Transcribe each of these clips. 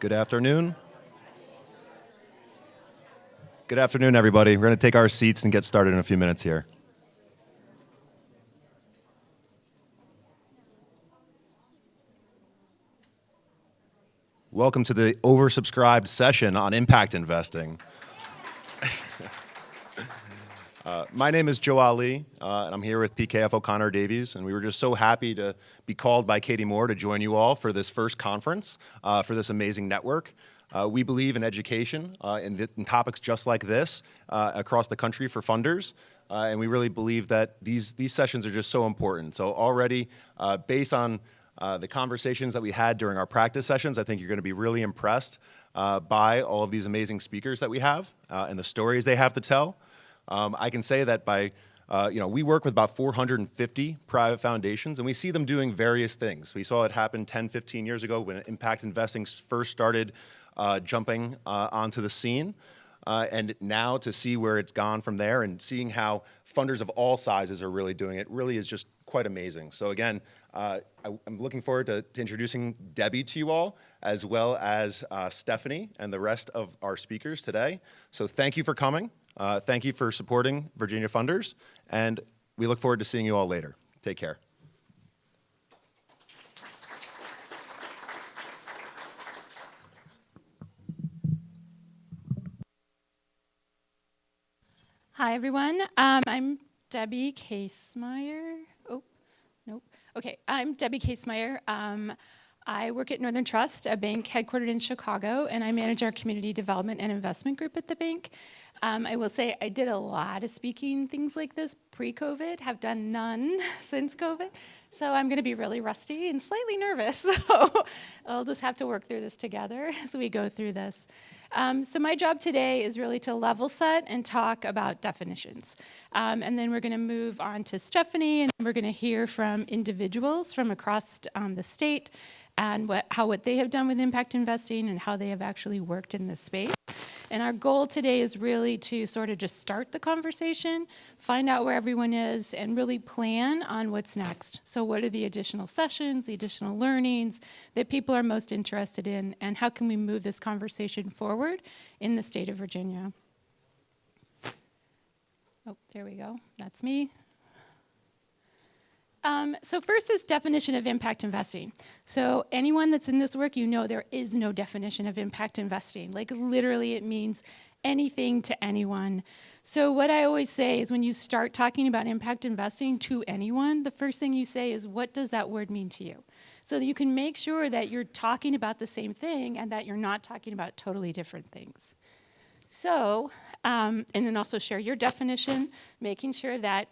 Good afternoon. Good afternoon, everybody. We're going to take our seats and get started in a few minutes here. Welcome to the oversubscribed session on impact investing. My name is Joe Ali, and I'm here with PKF O'Connor Davies, and we were just so happy to be called by Katie Moore to join you all for this first conference for this amazing network. We believe in education in topics just like this across the country for funders, and we really believe that these sessions are just so important. So already, based on the conversations that we had during our practice sessions, I think you're going to be really impressed by all of these amazing speakers that we have and the stories they have to tell. I can say that we work with about 450 private foundations, and we see them doing various things. We saw it happen 10, 15 years ago when impact investing first started jumping onto the scene, and now to see where it's gone from there and seeing how funders of all sizes are really doing it really is just quite amazing. So again, I'm looking forward to introducing Debbie to you all, as well as Stephanie and the rest of our speakers today. So thank you for coming. Thank you for supporting Virginia funders, and we look forward to seeing you all later. Take care. Hi, everyone. I'm Debbie Casemeyer. Oh, nope. Okay, I'm Debbie Casemeyer. I work at Northern Trust, a bank headquartered in Chicago, and I manage our community development and investment group at the bank. I will say I did a lot of speaking things like this pre-COVID, have done none since COVID. So I'm going to be really rusty and slightly nervous. So I'll just have to work through this together as we go through this. So my job today is really to level set and talk about definitions. And then we're going to move on to Stephanie, and we're going to hear from individuals from across the state and what they have done with impact investing and how they have actually worked in this space. And our goal today is really to sort of just start the conversation, find out where everyone is, and really plan on what's next. So what are the additional sessions, the additional learnings that people are most interested in, and how can we move this conversation forward in the state of Virginia? Oh, there we go. That's me. So first is definition of impact investing. So anyone that's in this work, you know there is no definition of impact investing. Like literally it means anything to anyone. So what I always say is when you start talking about impact investing to anyone, the first thing you say is, what does that word mean to you? So that you can make sure that you're talking about the same thing and that you're not talking about totally different things. So, and then also share your definition, making sure that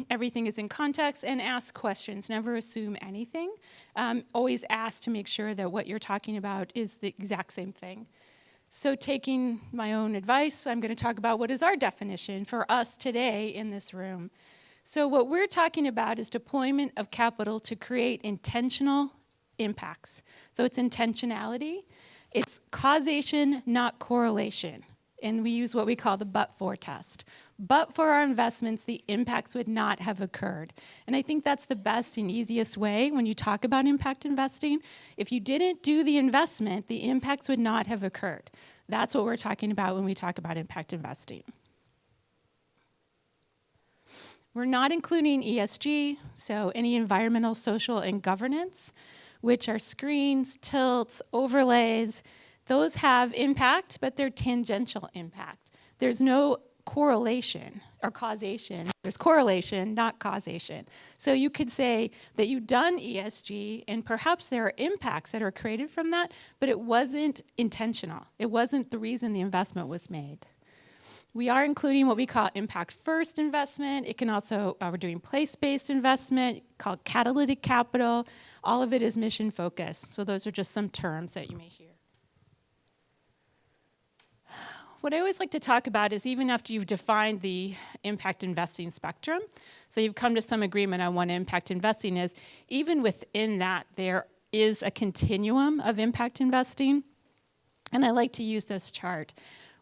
everything is in context, and ask questions. Never assume anything. Always ask to make sure that what you're talking about is the exact same thing. So taking my own advice, I'm going to talk about what is our definition for us today in this room. So what we're talking about is deployment of capital to create intentional impacts. So it's intentionality. It's causation, not correlation. And we use what we call the but-for test. But for our investments, the impacts would not have occurred. And I think that's the best and easiest way when you talk about impact investing. If you didn't do the investment, the impacts would not have occurred. That's what we're talking about when we talk about impact investing. We're not including ESG, so any environmental, social, and governance, which are screens, tilts, overlays. Those have impact, but they're tangential impact. There's no correlation or causation. There's correlation, not causation. So you could say that you've done ESG, and perhaps there are impacts that are created from that, but it wasn't intentional. It wasn't the reason the investment was made. We are including what we call impact-first investment. It can also, we're doing place-based investment called catalytic capital. All of it is mission-focused. So those are just some terms that you may hear. What I always like to talk about is even after you've defined the impact investing spectrum, so you've come to some agreement on what impact investing is, even within that, there is a continuum of impact investing. And I like to use this chart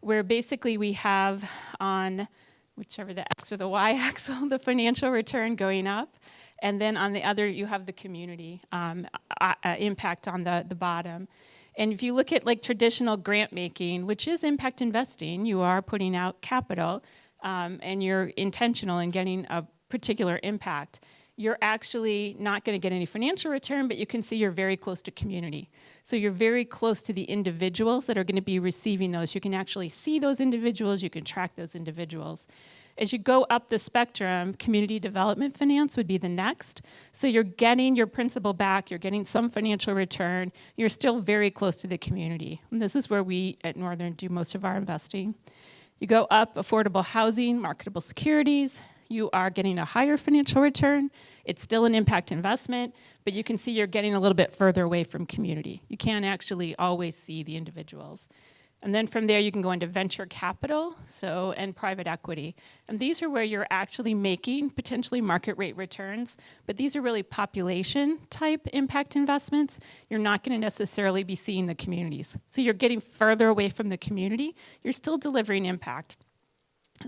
where basically we have on whichever the X or the Y axle, the financial return going up, and then on the other you have the community impact on the bottom. And if you look at like traditional grant making, which is impact investing, you are putting out capital and you're intentional in getting a particular impact. You're actually not going to get any financial return, but you can see you're very close to community. So you're very close to the individuals that are going to be receiving those. You can actually see those individuals, you can track those individuals. As you go up the spectrum, community development finance would be the next. So you're getting your principal back, you're getting some financial return, you're still very close to the community. And this is where we at Northern do most of our investing. You go up affordable housing, marketable securities, you are getting a higher financial return. It's still an impact investment, but you can see you're getting a little bit further away from community. You can't actually always see the individuals. And then from there, you can go into venture capital, and private equity. And these are where you're actually making potentially market rate returns, but these are really population type impact investments. You're not going to necessarily be seeing the communities. So you're getting further away from the community. You're still delivering impact.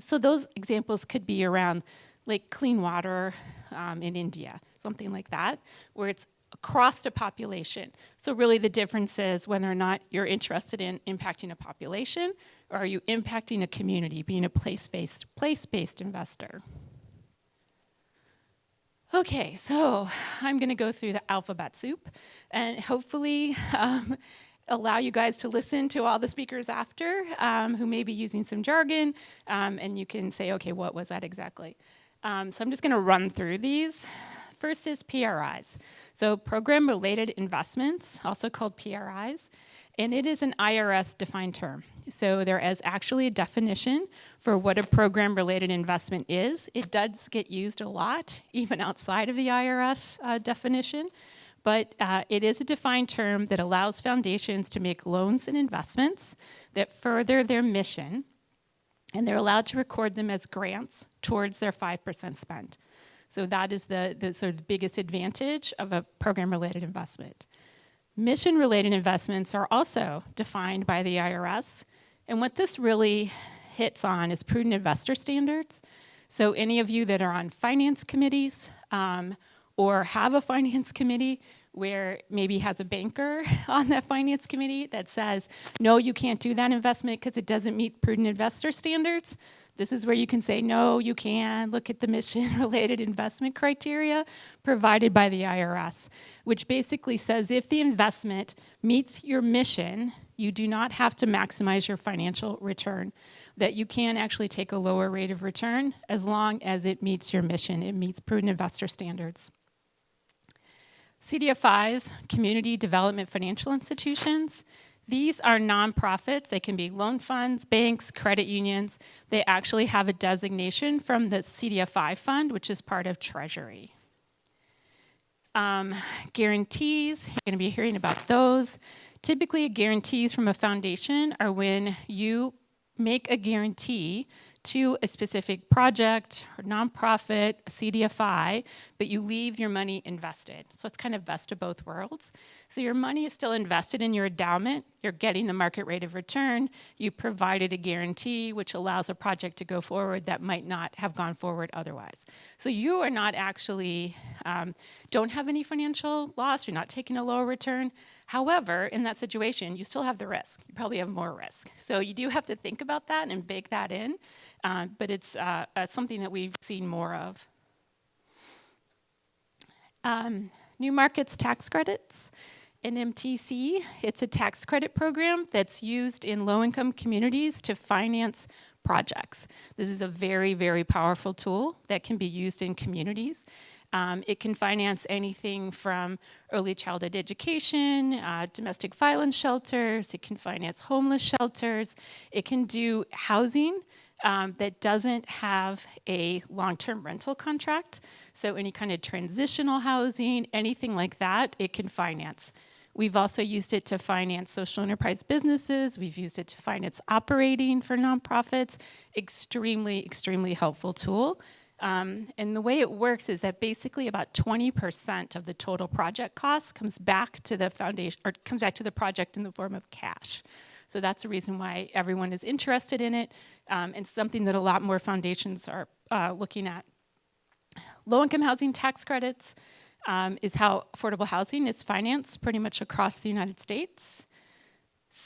So those examples could be around like clean water in India, something like that, where it's across the population. So really the difference is whether or not you're interested in impacting a population or are you impacting a community, being a place-based investor. Okay, so I'm gonna go through the alphabet soup and hopefully allow you guys to listen to all the speakers after who may be using some jargon, and you can say, okay, what was that exactly? So I'm just gonna run through these. First is PRIs. So program-related investments, also called PRIs, and it is an IRS-defined term. So there is actually a definition for what a program-related investment is. It does get used a lot, even outside of the IRS definition. But it is a defined term that allows foundations to make loans and investments that further their mission, and they're allowed to record them as grants towards their 5% spend. So that is the sort of biggest advantage of a program-related investment. Mission-related investments are also defined by the IRS, and what this really hits on is prudent investor standards. So any of you that are on finance committees, or have a finance committee where maybe has a banker on that finance committee that says, no, you can't do that investment because it doesn't meet prudent investor standards. This is where you can say, no, you can. Look at the mission-related investment criteria provided by the IRS, which basically says if the investment meets your mission, you do not have to maximize your financial return, that you can actually take a lower rate of return as long as it meets your mission, it meets prudent investor standards. Cdfis, Community Development Financial Institutions, these are nonprofits. They can be loan funds, banks, credit unions. They actually have a designation from the Cdfi fund, which is part of Treasury. Guarantees, you're going to be hearing about those. Typically, guarantees from a foundation are when you make a guarantee to a specific project or nonprofit, a Cdfi, but you leave your money invested. So it's kind of best of both worlds. So your money is still invested in your endowment. You're getting the market rate of return. You provided a guarantee, which allows a project to go forward that might not have gone forward otherwise. So you are not actually, don't have any financial loss. You're not taking a lower return. However, in that situation, you still have the risk. You probably have more risk. So you do have to think about that and bake that in, but it's something that we've seen more of. New markets tax credits. An MTC, it's a tax credit program that's used in low-income communities to finance projects. This is a very, very powerful tool that can be used in communities. It can finance anything from early childhood education, domestic violence shelters. It can finance homeless shelters. It can do housing that doesn't have a long-term rental contract. So any kind of transitional housing, anything like that, it can finance. We've also used it to finance social enterprise businesses. We've used it to finance operating for nonprofits. Extremely, extremely helpful tool. And the way it works is that basically about 20% of the total project cost comes back to the foundation, or comes back to the project in the form of cash. So that's the reason why everyone is interested in it, and something that a lot more foundations are looking at. Low-income housing tax credits is how affordable housing is financed pretty much across the United States.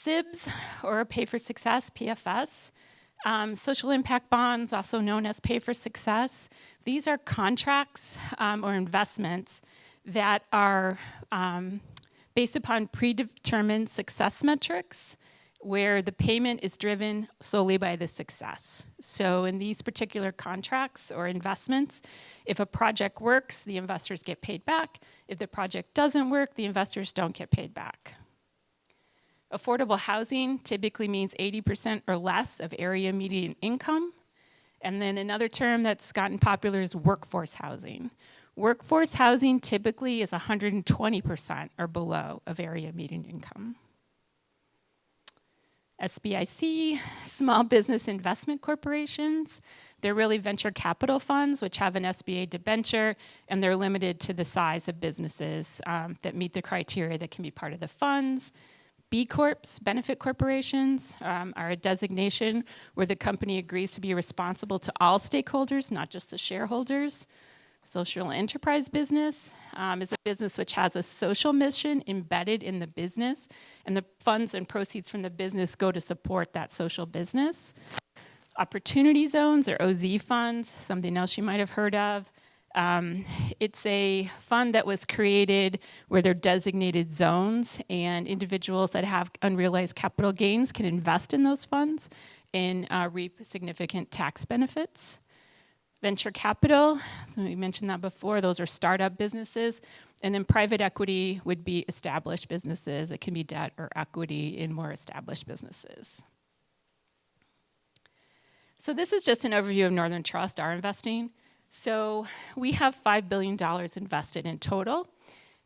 SIBs, or Pay for Success, PFS. Social impact bonds, also known as Pay for Success. These are contracts or investments that are based upon predetermined success metrics where the payment is driven solely by the success. So in these particular contracts or investments, if a project works, the investors get paid back. If the project doesn't work, the investors don't get paid back. Affordable housing typically means 80% or less of area median income. And then another term that's gotten popular is workforce housing. Workforce housing typically is 120% or below of area median income. SBIC, small business investment corporations. They're really venture capital funds, which have an SBA debenture, and they're limited to the size of businesses that meet the criteria that can be part of the funds. B Corps, benefit corporations, are a designation where the company agrees to be responsible to all stakeholders, not just the shareholders. Social enterprise business is a business which has a social mission embedded in the business, and the funds and proceeds from the business go to support that social business. Opportunity zones, or OZ funds, something else you might have heard of. It's a fund that was created where they're designated zones, and individuals that have unrealized capital gains can invest in those funds and reap significant tax benefits. Venture capital, so we mentioned that before, those are startup businesses. And then private equity would be established businesses. It can be debt or equity in more established businesses. So this is just an overview of Northern Trust, our investing. So we have $5 billion invested in total.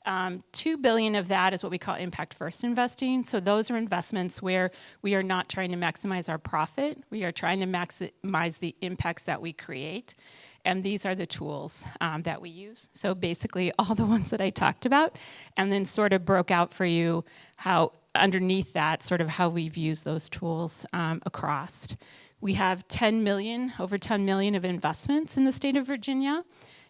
$2 billion of that is what we call impact first investing. So those are investments where we are not trying to maximize our profit. We are trying to maximize the impacts that we create. And these are the tools that we use. So basically all the ones that I talked about, and then sort of broke out for you how underneath that, sort of how we've used those tools across. We have over 10 million of investments in the state of Virginia.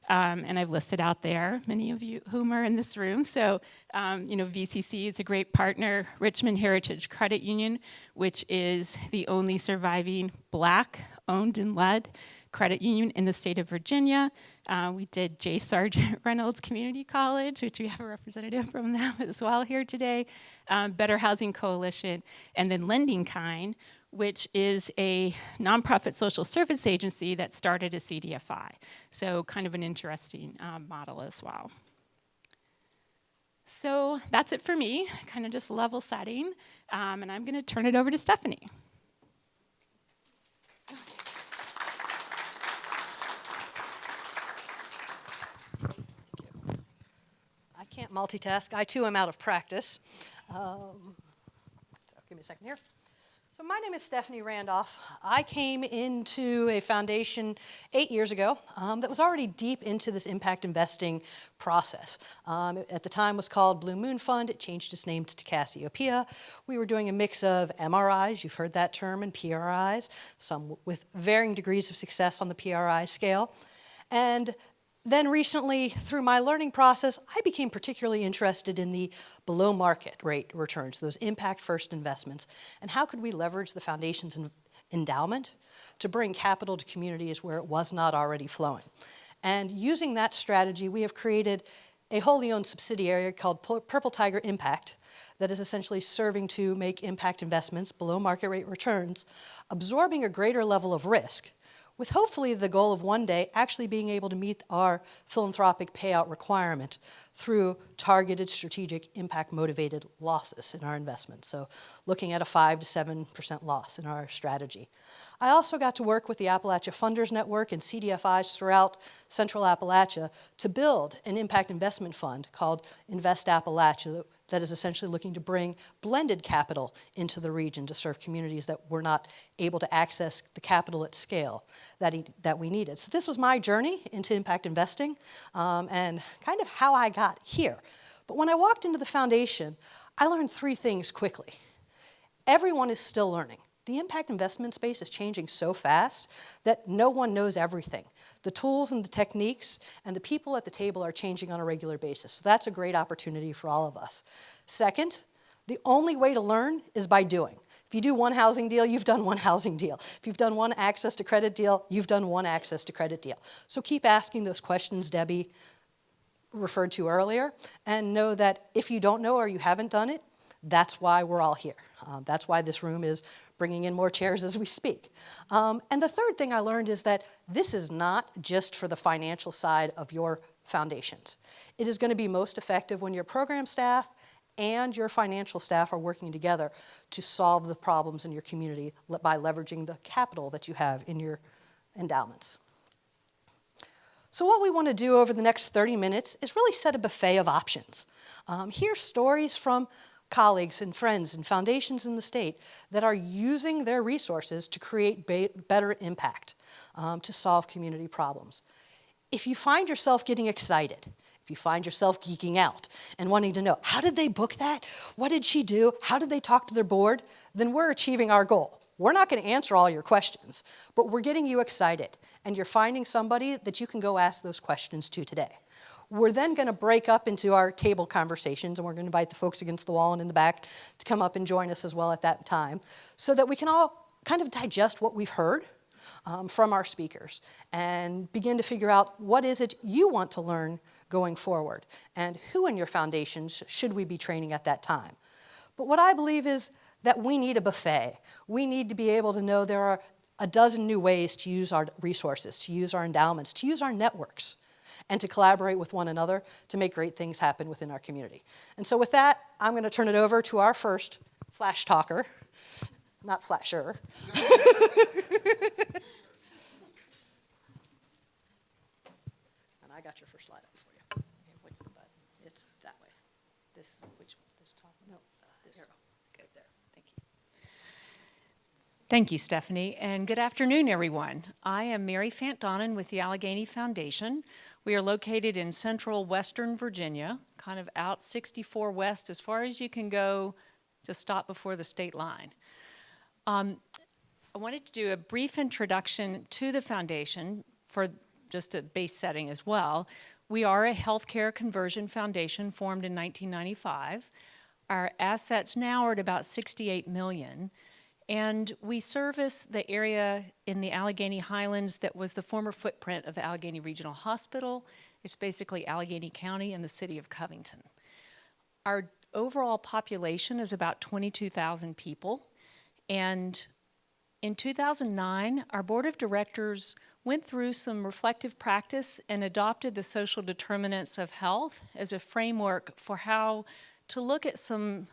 And I've listed out there, many of you whom are in this room. So, VCC is a great partner. Richmond Heritage Credit Union, which is the only surviving Black owned and led credit union in the state of Virginia. We did J. Sargent Reynolds Community College, which we have a representative from them as well here today. Better Housing Coalition, and then Lending Kind, which is a nonprofit social service agency that started a Cdfi. So kind of an interesting model as well. So that's it for me, kind of just level setting. And I'm gonna turn it over to Stephanie. I can't multitask. I too am out of practice. So give me a second here. So my name is Stephanie Randolph. I came into a foundation 8 years ago that was already deep into this impact investing process. At the time was called Blue Moon Fund. It changed its name to Cassiopeia. We were doing a mix of MRIs, you've heard that term, and PRIs, some with varying degrees of success on the PRI scale. And then recently, through my learning process, I became particularly interested in the below market rate returns, those impact first investments, and how could we leverage the foundation's endowment to bring capital to communities where it was not already flowing. And using that strategy, we have created a wholly owned subsidiary called Purple Tiger Impact that is essentially serving to make impact investments below market rate returns, absorbing a greater level of risk, with hopefully the goal of one day actually being able to meet our philanthropic payout requirement through targeted strategic impact-motivated losses in our investments. So looking at a 5 to 7% loss in our strategy. I also got to work with the Appalachia Funders Network and CDFIs throughout Central Appalachia to build an impact investment fund called Invest Appalachia that is essentially looking to bring blended capital into the region to serve communities that were not able to access the capital at scale that we needed. So this was my journey into impact investing and kind of how I got here. But when I walked into the foundation, I learned 3 things quickly. Everyone is still learning. The impact investment space is changing so fast that no one knows everything. The tools and the techniques and the people at the table are changing on a regular basis. So that's a great opportunity for all of us. Second, The only way to learn is by doing. If you do one housing deal, you've done one housing deal. If you've done one access to credit deal, you've done one access to credit deal. So keep asking those questions Debbie referred to earlier, and know that if you don't know or you haven't done it, that's why we're all here. That's why this room is bringing in more chairs as we speak. And the third thing I learned is that this is not just for the financial side of your foundations. It is going to be most effective when your program staff and your financial staff are working together to solve the problems in your community by leveraging the capital that you have in your endowments. So what we want to do over the next 30 minutes is really set a buffet of options. Hear stories from colleagues and friends and foundations in the state that are using their resources to create better impact, to solve community problems. If you find yourself getting excited, if you find yourself geeking out and wanting to know, how did they book that? What did she do? How did they talk to their board? Then we're achieving our goal. We're not going to answer all your questions, but we're getting you excited, and you're finding somebody that you can go ask those questions to today. We're then going to break up into our table conversations, and we're going to invite the folks against the wall and in the back to come up and join us as well at that time, so that we can all kind of digest what we've heard from our speakers and begin to figure out what is it you want to learn going forward, and who in your foundations should we be training at that time. But what I believe is that we need a buffet. We need to be able to know there are a dozen new ways to use our resources, to use our endowments, to use our networks, and to collaborate with one another to make great things happen within our community. And so with that, I'm going to turn it over to our first flash talker, not flasher. And I got your first slide up for you. Okay, what's the button? It's that way. This, which one? This top? No, this. Here. Okay, there. Thank you. Thank you, Stephanie, and good afternoon, everyone. I am Mary Fant-Donnan with the Allegheny Foundation. We are located in central western Virginia, kind of out 64 west as far as you can go, just stop before the state line. I wanted to do a brief introduction to the foundation for just a base setting as well. We are a healthcare conversion foundation formed in 1995. Our assets now are at about $68 million. And we service the area in the Allegheny Highlands that was the former footprint of the Allegheny Regional Hospital. It's basically Allegheny County and the city of Covington. Our overall population is about 22,000 people. And in 2009, our board of directors went through some reflective practice and adopted the social determinants of health as a framework for how to look at some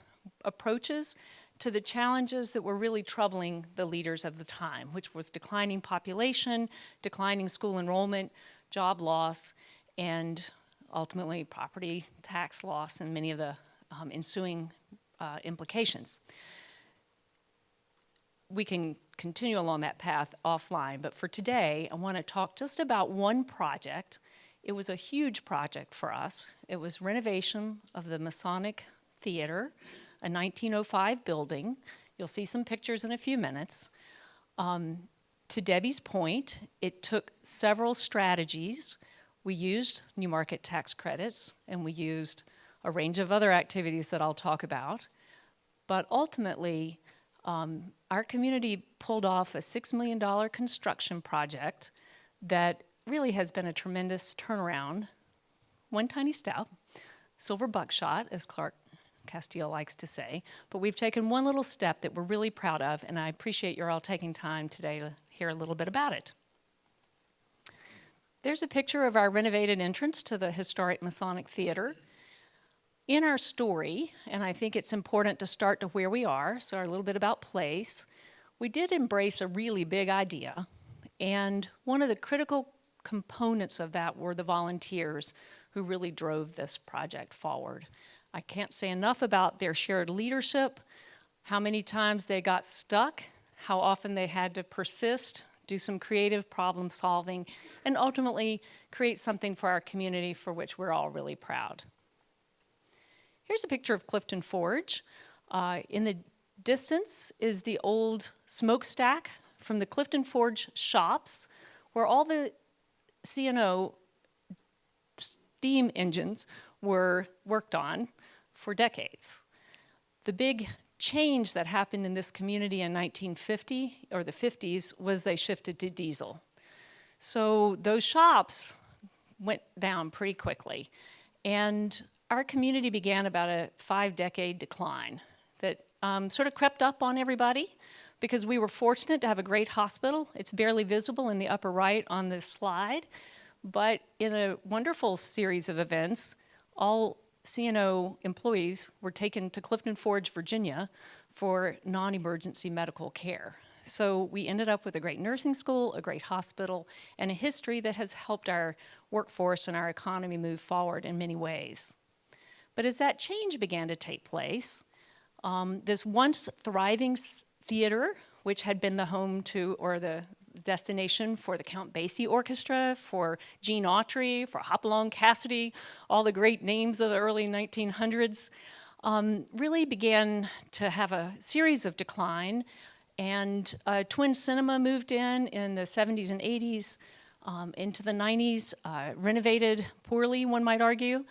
approaches to the challenges that were really troubling the leaders of the time, which was declining population, declining school enrollment, job loss, and ultimately property tax loss and many of the ensuing implications. We can continue along that path offline, but for today, I want to talk just about one project. It was a huge project for us. It was renovation of the Masonic Theater, a 1905 building. You'll see some pictures in a few minutes. To Debbie's point, it took several strategies. We used new market tax credits, and we used a range of other activities that I'll talk about. But ultimately, our community pulled off a $6 million construction project that really has been a tremendous turnaround. One tiny step, silver buckshot, as Clark Castile likes to say, but we've taken one little step that we're really proud of, and I appreciate you're all taking time today to hear a little bit about it. There's a picture of our renovated entrance to the historic Masonic Theater. In our story, and I think it's important to start to where we are, so a little bit about place, we did embrace a really big idea, and one of the critical components of that were the volunteers who really drove this project forward. I can't say enough about their shared leadership, how many times they got stuck, how often they had to persist, do some creative problem solving, and ultimately create something for our community for which we're all really proud. Here's a picture of Clifton Forge. In the distance is the old smokestack from the Clifton Forge shops, where all the C&O steam engines were worked on for decades. The big change that happened in this community in 1950 or the 50s was they shifted to diesel. So those shops went down pretty quickly. And our community began about a 5-decade decline that sort of crept up on everybody because we were fortunate to have a great hospital. It's barely visible in the upper right on this slide. But in a wonderful series of events, all CNO employees were taken to Clifton Forge, Virginia for non-emergency medical care. So we ended up with a great nursing school, a great hospital, and a history that has helped our workforce and our economy move forward in many ways. But as that change began to take place, this once thriving theater, which had been the home to, or the destination for the Count Basie Orchestra, for Gene Autry, for Hopalong Cassidy, all the great names of the early 1900s, really began to have a series of decline. And Twin Cinema moved in the 70s and 80s, into the 90s, renovated poorly, one might argue.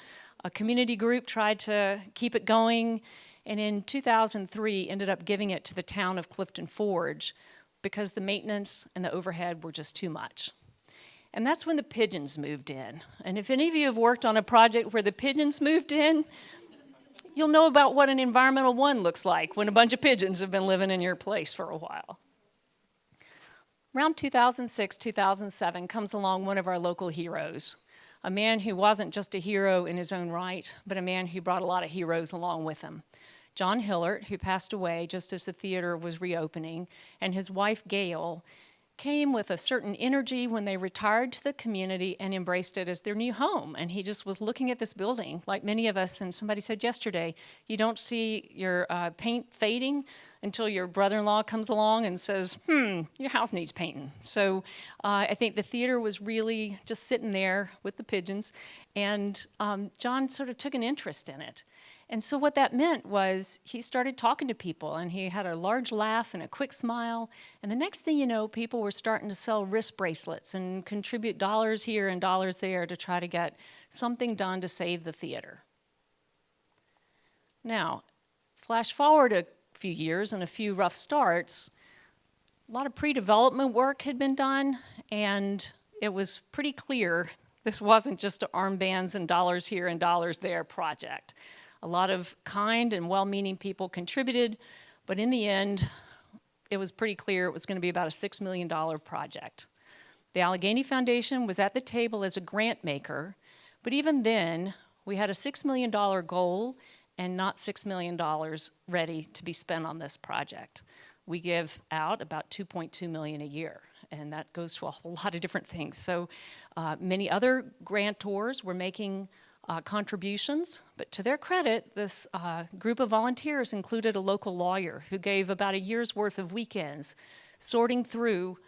A community group tried to keep it going, and in 2003 ended up giving it to the town of Clifton Forge because the maintenance and the overhead were just too much. And that's when the pigeons moved in. And if any of you have worked on a project where the pigeons moved in, you'll know about what an environmental one looks like when a bunch of pigeons have been living in your place for a while. Around 2006, 2007 comes along one of our local heroes, a man who wasn't just a hero in his own right, but a man who brought a lot of heroes along with him. John Hillert, who passed away just as the theater was reopening, and his wife Gail came with a certain energy when they retired to the community and embraced it as their new home. And he just was looking at this building like many of us, and somebody said yesterday, you don't see your paint fading until your brother-in-law comes along and says, your house needs painting. So I think the theater was really just sitting there with the pigeons, and John sort of took an interest in it. And so what that meant was he started talking to people, and he had a large laugh and a quick smile. And the next thing you know, people were starting to sell wrist bracelets and contribute dollars here and dollars there to try to get something done to save the theater. Now, flash forward a few years and a few rough starts. A lot of pre-development work had been done, and it was pretty clear this wasn't just an armbands and dollars here and dollars there project. A lot of kind and well-meaning people contributed, but in the end, it was pretty clear it was going to be about a $6 million project. The Allegheny Foundation was at the table as a grant maker, but even then, we had a $6 million goal and not $6 million ready to be spent on this project. We give out about $2.2 million a year, and that goes to a whole lot of different things. So many other grantors were making contributions, but to their credit, this group of volunteers included a local lawyer who gave about a year's worth of weekends sorting through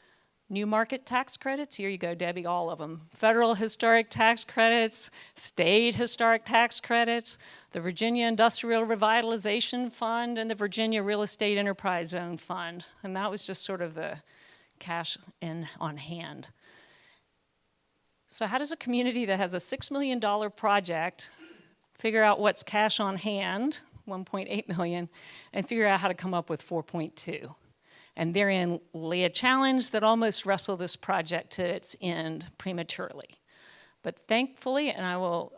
new market tax credits. Here you go, Debbie, all of them. Federal historic tax credits, state historic tax credits, the Virginia Industrial Revitalization Fund, and the Virginia Real Estate Enterprise Zone Fund. And that was just sort of the cash on hand. So how does a community that has a $6 million project figure out what's cash on hand, $1.8 million, and figure out how to come up with $4.2? And therein lay a challenge that almost wrestled this project to its end prematurely. But thankfully, and I will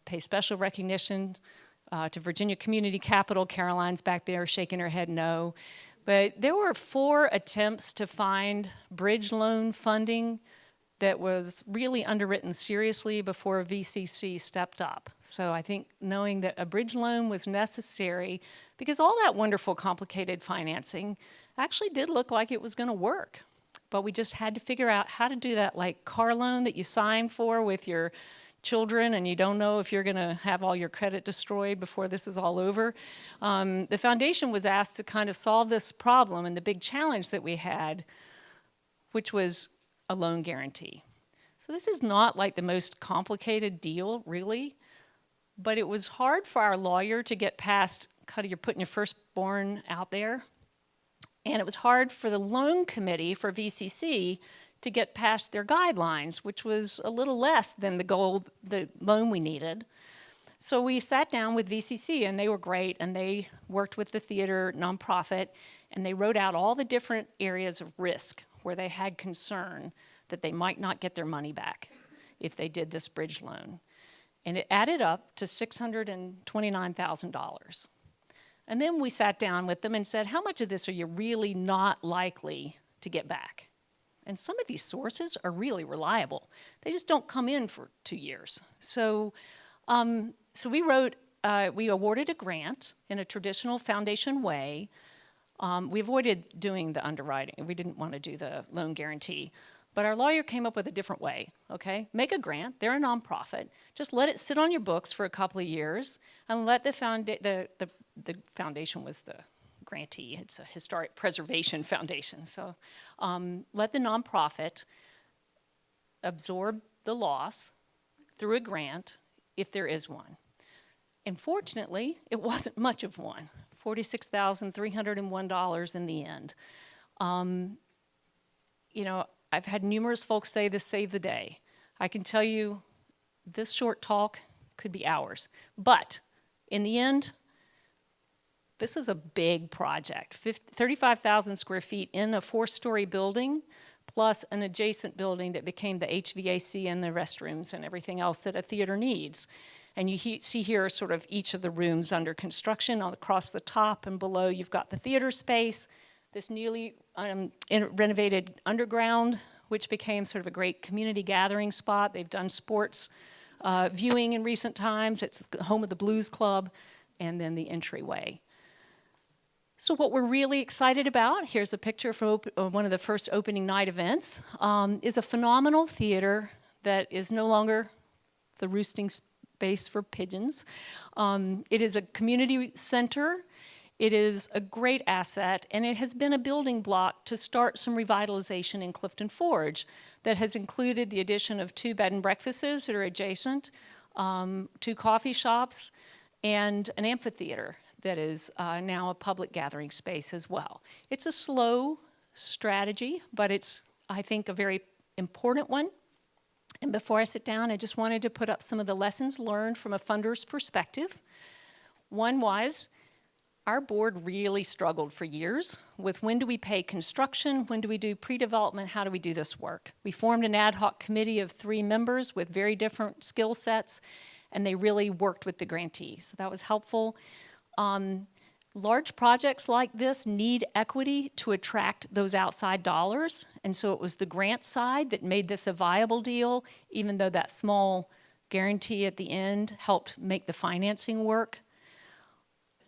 pay special recognition to Virginia Community Capital, Caroline's back there shaking her head no, but there were 4 attempts to find bridge loan funding that was really underwritten seriously before VCC stepped up. So I think knowing that a bridge loan was necessary, because all that wonderful complicated financing actually did look like it was going to work. But we just had to figure out how to do that, like car loan that you sign for with your children and you don't know if you're going to have all your credit destroyed before this is all over. The foundation was asked to kind of solve this problem and the big challenge that we had, which was a loan guarantee. So this is not like the most complicated deal, really, but it was hard for our lawyer to get past kind of you're putting your firstborn out there. And it was hard for the loan committee for VCC to get past their guidelines, which was a little less than the loan we needed. So we sat down with VCC, and they were great, and they worked with the theater nonprofit, and they wrote out all the different areas of risk where they had concern that they might not get their money back if they did this bridge loan. And it added up to $629,000. And then we sat down with them and said, how much of this are you really not likely to get back? And some of these sources are really reliable. They just don't come in for 2 years. So we awarded a grant in a traditional foundation way. We avoided doing the underwriting. We didn't want to do the loan guarantee. But our lawyer came up with a different way, okay? Make a grant. They're a nonprofit. Just let it sit on your books for a couple of years and let the foundation was the grantee. It's a historic preservation foundation. So let the nonprofit absorb the loss through a grant if there is one. And fortunately, it wasn't much of one, $46,301 in the end. I've had numerous folks say this saved the day. I can tell you this short talk could be hours. But in the end, this is a big project, 35,000 square feet in a 4-story building, plus an adjacent building that became the HVAC and the restrooms and everything else that a theater needs. And you see here sort of each of the rooms under construction. Across the top and below, you've got the theater space, this newly renovated underground, which became sort of a great community gathering spot. They've done sports viewing in recent times. It's the home of the Blues Club, and then the entryway. So what we're really excited about, here's a picture from one of the first opening night events, is a phenomenal theater that is no longer the roosting space for pigeons. It is a community center. It is a great asset, and it has been a building block to start some revitalization in Clifton Forge that has included the addition of 2 bed and breakfasts that are adjacent, 2 coffee shops, and an amphitheater that is now a public gathering space as well. It's a slow strategy, but it's, I think, a very important one. And before I sit down, I just wanted to put up some of the lessons learned from a funder's perspective. One was, our board really struggled for years with when do we pay construction, when do we do pre-development, how do we do this work? We formed an ad hoc committee of 3 members with very different skill sets, and they really worked with the grantee, so that was helpful. Large projects like this need equity to attract those outside dollars, and so it was the grant side that made this a viable deal, even though that small guarantee at the end helped make the financing work.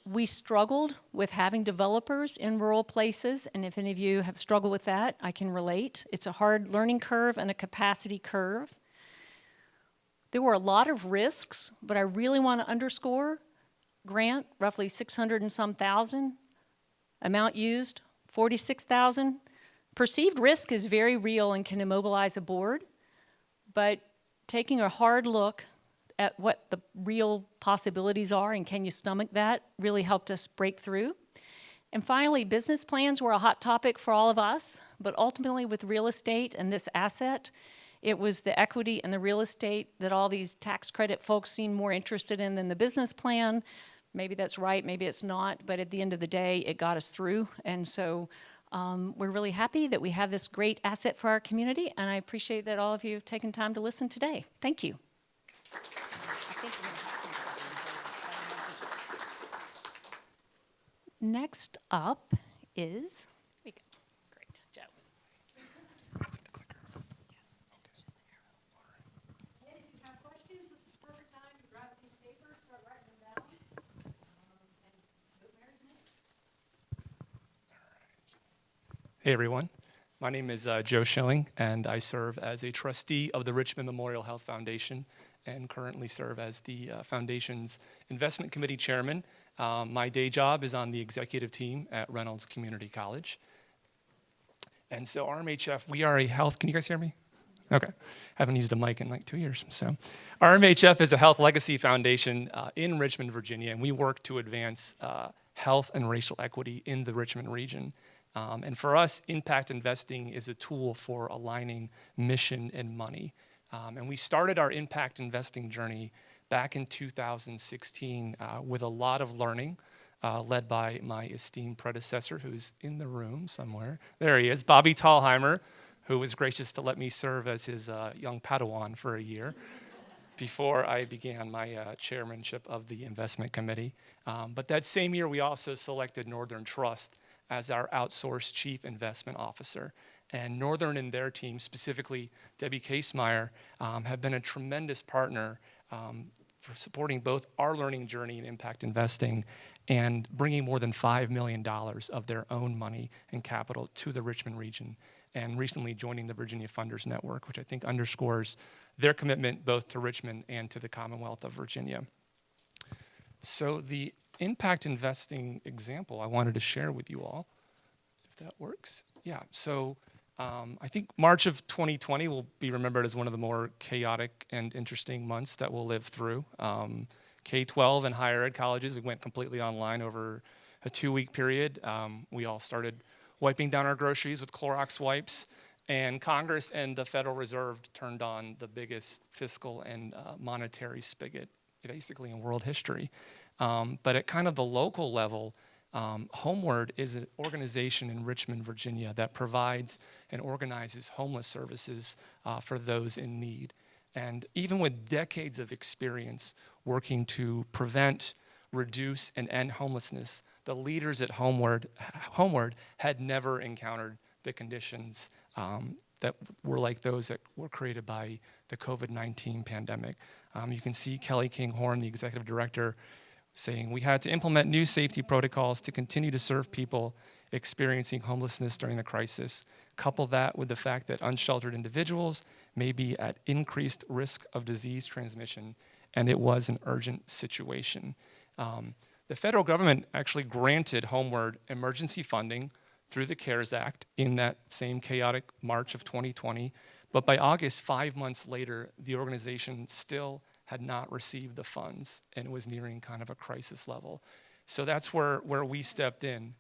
We struggled with having developers in rural places, and if any of you have struggled with that, I can relate. It's a hard learning curve and a capacity curve. There were a lot of risks, but I really want to underscore grant, roughly 600 and some thousand. Amount used, 46,000. Perceived risk is very real and can immobilize a board, but taking a hard look at what the real possibilities are and can you stomach that really helped us break through. And finally, business plans were a hot topic for all of us, but ultimately with real estate and this asset, it was the equity and the real estate that all these tax credit folks seemed more interested in than the business plan. Maybe that's right, maybe it's not, but at the end of the day, it got us through. And so we're really happy that we have this great asset for our community, and I appreciate that all of you have taken time to listen today. Thank you. Next up is, great, Joe. And if you have questions, this is the perfect time to grab a piece of paper, start writing them down, and put Mary's name. Hey everyone, my name is Joe Schilling, and I serve as a trustee of the Richmond Memorial Health Foundation and currently serve as the foundation's investment committee chairman. My day job is on the executive team at Reynolds Community College. And so RMHF, we are a health, can you guys hear me? Okay, haven't used a mic in like 2 years. So RMHF is a health legacy foundation in Richmond, Virginia, and we work to advance health and racial equity in the Richmond region. And for us, impact investing is a tool for aligning mission and money. And we started our impact investing journey back in 2016 with a lot of learning, led by my esteemed predecessor, who's in the room somewhere. There he is, Bobby Thalheimer, who was gracious to let me serve as his young Padawan for a year before I began my chairmanship of the investment committee. But that same year, we also selected Northern Trust as our outsourced chief investment officer. And Northern and their team, specifically Debbie Casemeyer, have been a tremendous partner for supporting both our learning journey in impact investing and bringing more than $5 million of their own money and capital to the Richmond region, and recently joining the Virginia Funders Network, which I think underscores their commitment both to Richmond and to the Commonwealth of Virginia. So the impact investing example I wanted to share with you all, if that works. Yeah, so I think March of 2020 will be remembered as one of the more chaotic and interesting months that we'll live through. K-12 and higher ed colleges, we went completely online over a 2-week period. We all started wiping down our groceries with Clorox wipes, and Congress and the Federal Reserve turned on the biggest fiscal and monetary spigot, basically in world history. But at kind of the local level, Homeward is an organization in Richmond, Virginia that provides and organizes homeless services for those in need. And even with decades of experience working to prevent, reduce, and end homelessness, the leaders at Homeward had never encountered the conditions that were like those that were created by the COVID-19 pandemic. You can see Kelly King-Horn, the executive director, saying, "We had to implement new safety protocols to continue to serve people experiencing homelessness during the crisis. Couple that with the fact that unsheltered individuals may be at increased risk of disease transmission, and it was an urgent situation." The federal government actually granted Homeward emergency funding through the CARES Act in that same chaotic March of 2020. But by August, 5 months later, the organization still had not received the funds and was nearing kind of a crisis level. So that's where we stepped in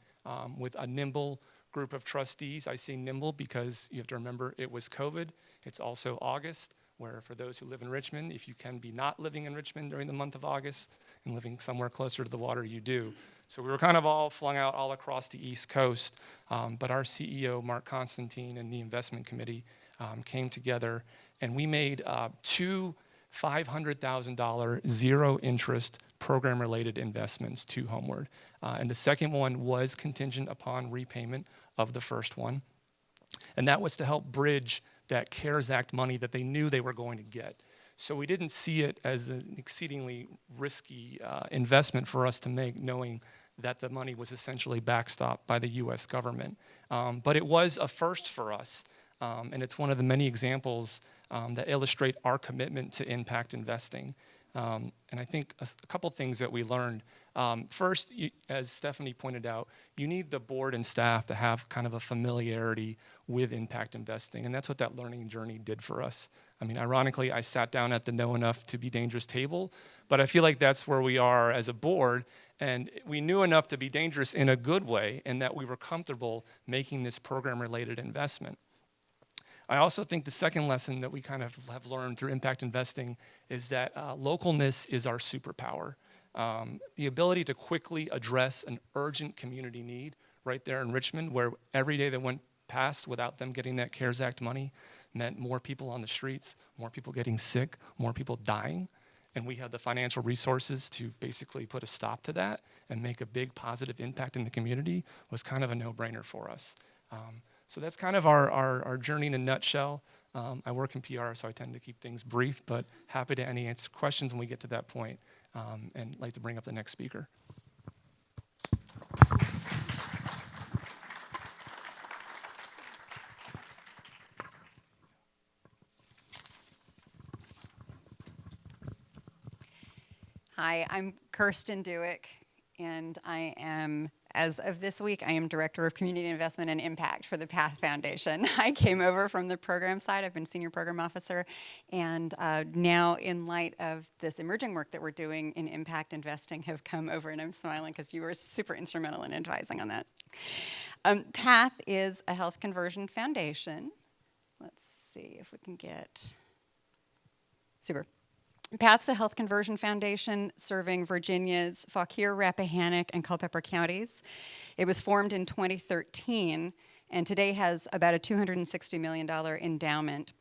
with a nimble group of trustees. I say nimble because you have to remember it was COVID. It's also August, where for those who live in Richmond, if you can be not living in Richmond during the month of August and living somewhere closer to the water, you do. So we were kind of all flung out all across the East Coast, but our CEO, Mark Constantine, and the investment committee came together, and we made 2 $500,000 zero-interest program-related investments to Homeward. And the second one was contingent upon repayment of the first one. And that was to help bridge that CARES Act money that they knew they were going to get. So we didn't see it as an exceedingly risky investment for us to make, knowing that the money was essentially backstopped by the US government. But it was a first for us, and it's one of the many examples that illustrate our commitment to impact investing. And I think a couple things that we learned. First, as Stephanie pointed out, you need the board and staff to have kind of a familiarity with impact investing, and that's what that learning journey did for us. I mean, ironically, I sat down at the Know Enough to Be Dangerous table, but I feel like that's where we are as a board, and we knew enough to be dangerous in a good way, and that we were comfortable making this program-related investment. I also think the second lesson that we kind of have learned through impact investing is that localness is our superpower. The ability to quickly address an urgent community need right there in Richmond, where every day that went past without them getting that CARES Act money meant more people on the streets, more people getting sick, more people dying. And we had the financial resources to basically put a stop to that and make a big positive impact in the community was kind of a no-brainer for us. So that's kind of our journey in a nutshell. I work in PR, so I tend to keep things brief, but happy to answer questions when we get to that point, and like to bring up the next speaker. Hi, I'm Kirsten Dewick, and I am, as of this week, I am Director of Community Investment and Impact for the PATH Foundation. I came over from the program side. I've been Senior Program Officer, and now in light of this emerging work that we're doing in impact investing, have come over, and I'm smiling because you were super instrumental in advising on that. PATH is a health conversion foundation. Let's see if we can get, super. PATH's a health conversion foundation serving Virginia's Fauquier, Rappahannock, and Culpeper counties. It was formed in 2013 and today has about a $260 million endowment.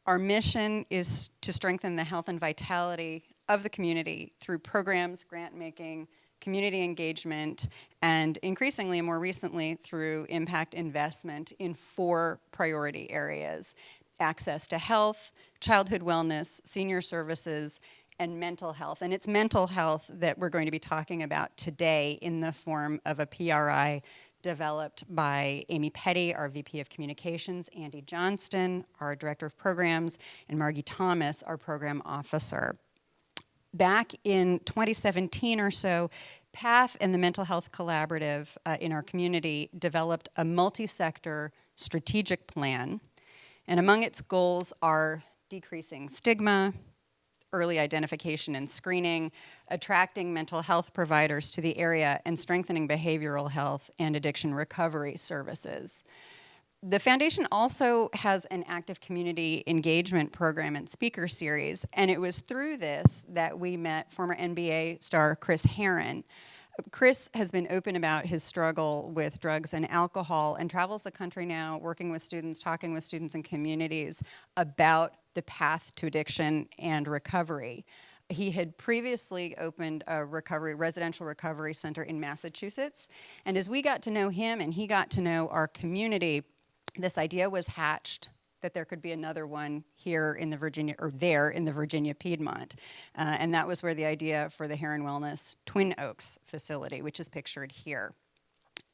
Our mission is to strengthen the health and vitality of the community through programs, grant making, community engagement, and increasingly and more recently through impact investment in 4 priority areas: access to health, childhood wellness, senior services, and mental health. And it's mental health that we're going to be talking about today in the form of a PRI developed by Amy Petty, our VP of Communications, Andy Johnston, our Director of Programs, and Margie Thomas, our Program Officer. Back in 2017 or so, PATH and the Mental Health Collaborative in our community developed a multi-sector strategic plan. And among its goals are decreasing stigma, early identification and screening, attracting mental health providers to the area, and strengthening behavioral health and addiction recovery services. The foundation also has an active community engagement program and speaker series, and it was through this that we met former NBA star Chris Herron. Chris has been open about his struggle with drugs and alcohol and travels the country now working with students, talking with students and communities about the path to addiction and recovery. He had previously opened a residential recovery center in Massachusetts, and as we got to know him and he got to know our community, this idea was hatched that there could be another one here in the Virginia, or there in the Virginia Piedmont. And that was where the idea for the Heron Wellness Twin Oaks facility, which is pictured here.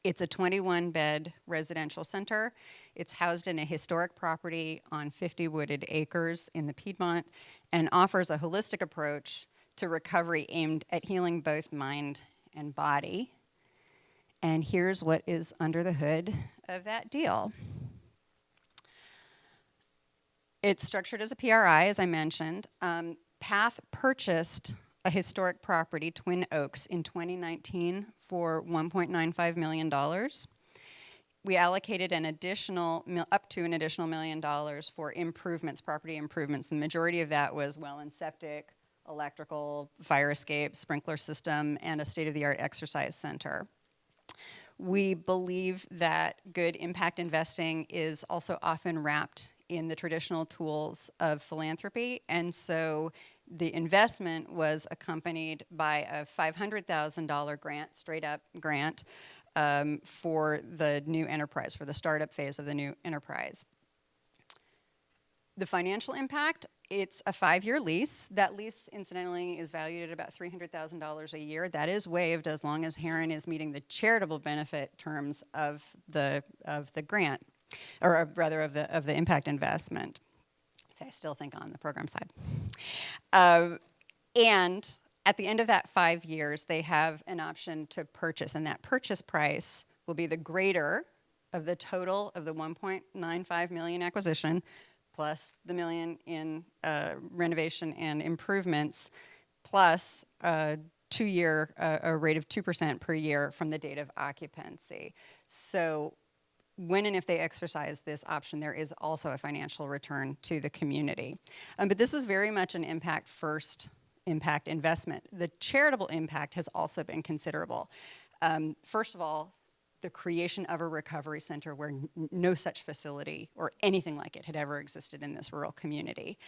It's a 21-bed residential center. It's housed in a historic property on 50 wooded acres in the Piedmont and offers a holistic approach to recovery aimed at healing both mind and body. And here's what is under the hood of that deal. It's structured as a PRI, as I mentioned. PATH purchased a historic property, Twin Oaks, in 2019 for $1.95 million. We allocated up to an additional $1 million for improvements, property improvements. The majority of that was well and septic, electrical, fire escape, sprinkler system, and a state-of-the-art exercise center. We believe that good impact investing is also often wrapped in the traditional tools of philanthropy, and so the investment was accompanied by a $500,000 grant, straight-up grant, for the new enterprise, for the startup phase of the new enterprise. The financial impact, it's a 5-year lease. That lease, incidentally, is valued at about $300,000 a year. That is waived as long as Heron is meeting the charitable benefit terms of the grant, or rather of the impact investment. So I still think on the program side. And at the end of that 5 years, they have an option to purchase, and that purchase price will be the greater of the total of the $1.95 million acquisition, plus the $1 million in renovation and improvements, plus a 2-year a rate of 2% per year from the date of occupancy. So when and if they exercise this option, there is also a financial return to the community. But this was very much an impact-first impact investment. The charitable impact has also been considerable. First of all, the creation of a recovery center where no such facility or anything like it had ever existed in this rural community.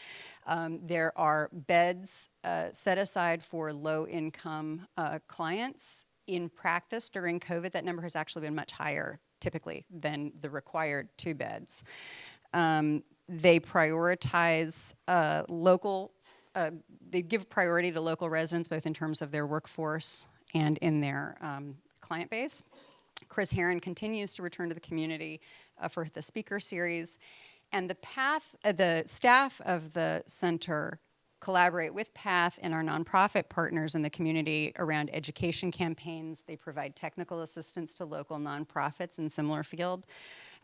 There are beds set aside for low-income clients. In practice, during COVID, that number has actually been much higher, typically, than the required 2 beds. They prioritize they give priority to local residents, both in terms of their workforce and in their client base. Chris Heron continues to return to the community for the speaker series. And the staff of the center collaborate with PATH and our nonprofit partners in the community around education campaigns. They provide technical assistance to local nonprofits in similar field.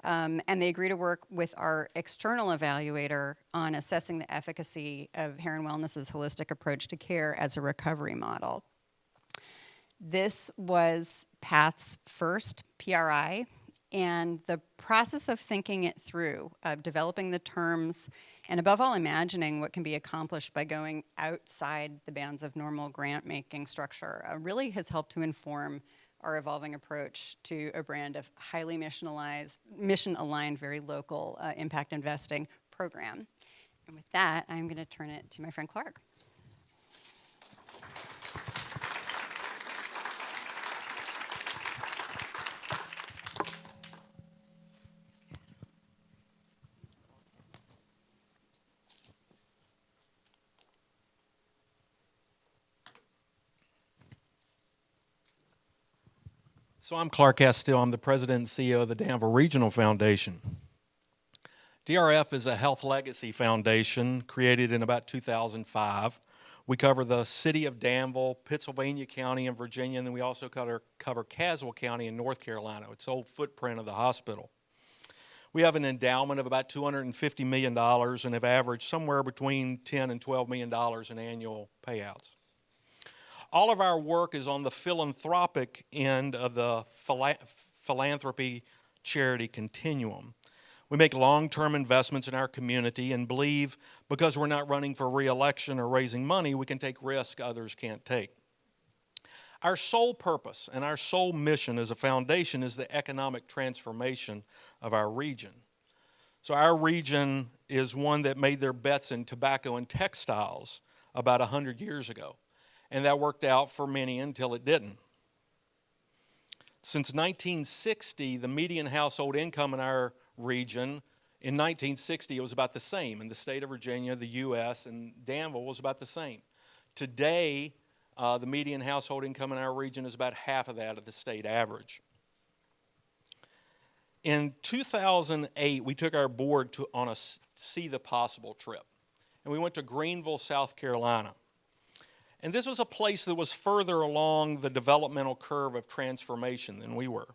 And they agree to work with our external evaluator on assessing the efficacy of Heron Wellness's holistic approach to care as a recovery model. This was PATH's first PRI, and the process of thinking it through, developing the terms and above all, imagining what can be accomplished by going outside the bounds of normal grant-making structure really has helped to inform our evolving approach to a brand of highly mission-aligned, very local impact investing program. And with that, I'm going to turn it to my friend Clark. So I'm Clark Castile. I'm the president and CEO of the Danville Regional Foundation. DRF is a health legacy foundation created in about 2005. We cover the city of Danville, Pittsylvania County in Virginia, and then we also cover Caswell County in North Carolina. It's the old footprint of the hospital. We have an endowment of about $250 million and have averaged somewhere between $10 and $12 million in annual payouts. All of our work is on the philanthropic end of the philanthropy charity continuum. We make long-term investments in our community and believe because we're not running for re-election or raising money, we can take risks others can't take. Our sole purpose and our sole mission as a foundation is the economic transformation of our region. So our region is one that made their bets in tobacco and textiles about 100 years ago. And that worked out for many until it didn't. Since 1960, the median household income in our region, in 1960, it was about the same. In the state of Virginia, the U.S., and Danville was about the same. Today, the median household income in our region is about half of that of the state average. In 2008, we took our board on a See the Possible trip. And we went to Greenville, South Carolina. And this was a place that was further along the developmental curve of transformation than we were.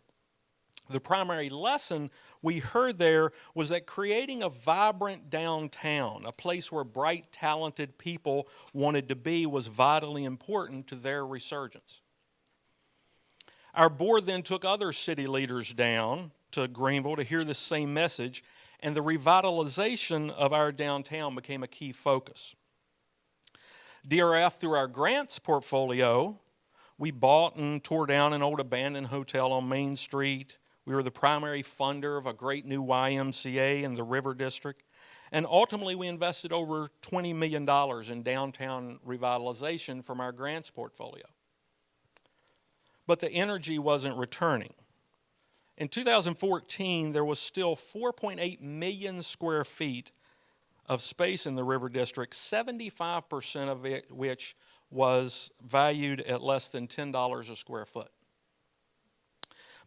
The primary lesson we heard there was that creating a vibrant downtown, a place where bright, talented people wanted to be, was vitally important to their resurgence. Our board then took other city leaders down to Greenville to hear the same message, and the revitalization of our downtown became a key focus. DRF, through our grants portfolio, we bought and tore down an old abandoned hotel on Main Street. We were the primary funder of a great new YMCA in the River District. And ultimately, we invested over $20 million in downtown revitalization from our grants portfolio. But the energy wasn't returning. In 2014, there was still 4.8 million square feet of space in the River District, 75% of it which was valued at less than $10 a square foot.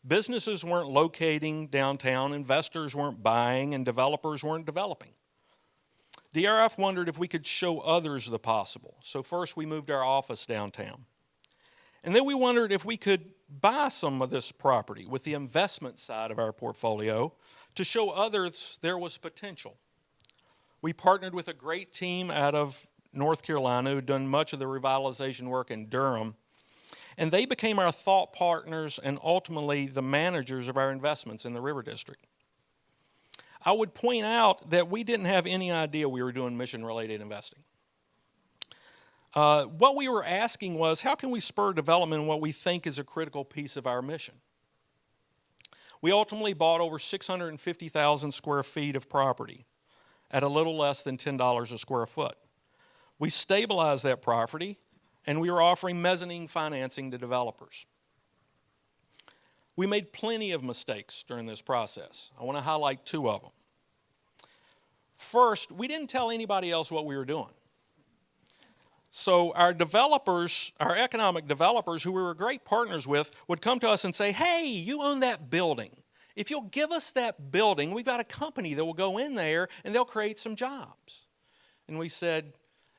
Businesses weren't locating downtown, investors weren't buying, and developers weren't developing. DRF wondered if we could show others the possible. So first we moved our office downtown. And then we wondered if we could buy some of this property with the investment side of our portfolio to show others there was potential. We partnered with a great team out of North Carolina who'd done much of the revitalization work in Durham, and they became our thought partners and ultimately the managers of our investments in the River District. I would point out that we didn't have any idea we were doing mission-related investing. What we were asking was, how can we spur development in what we think is a critical piece of our mission? We ultimately bought over 650,000 square feet of property at a little less than $10 a square foot. We stabilized that property, and we were offering mezzanine financing to developers. We made plenty of mistakes during this process. I want to highlight two of them. First, we didn't tell anybody else what we were doing. So our developers, our economic developers, who we were great partners with, would come to us and say, hey, you own that building. If you'll give us that building, we've got a company that will go in there and they'll create some jobs. And we said,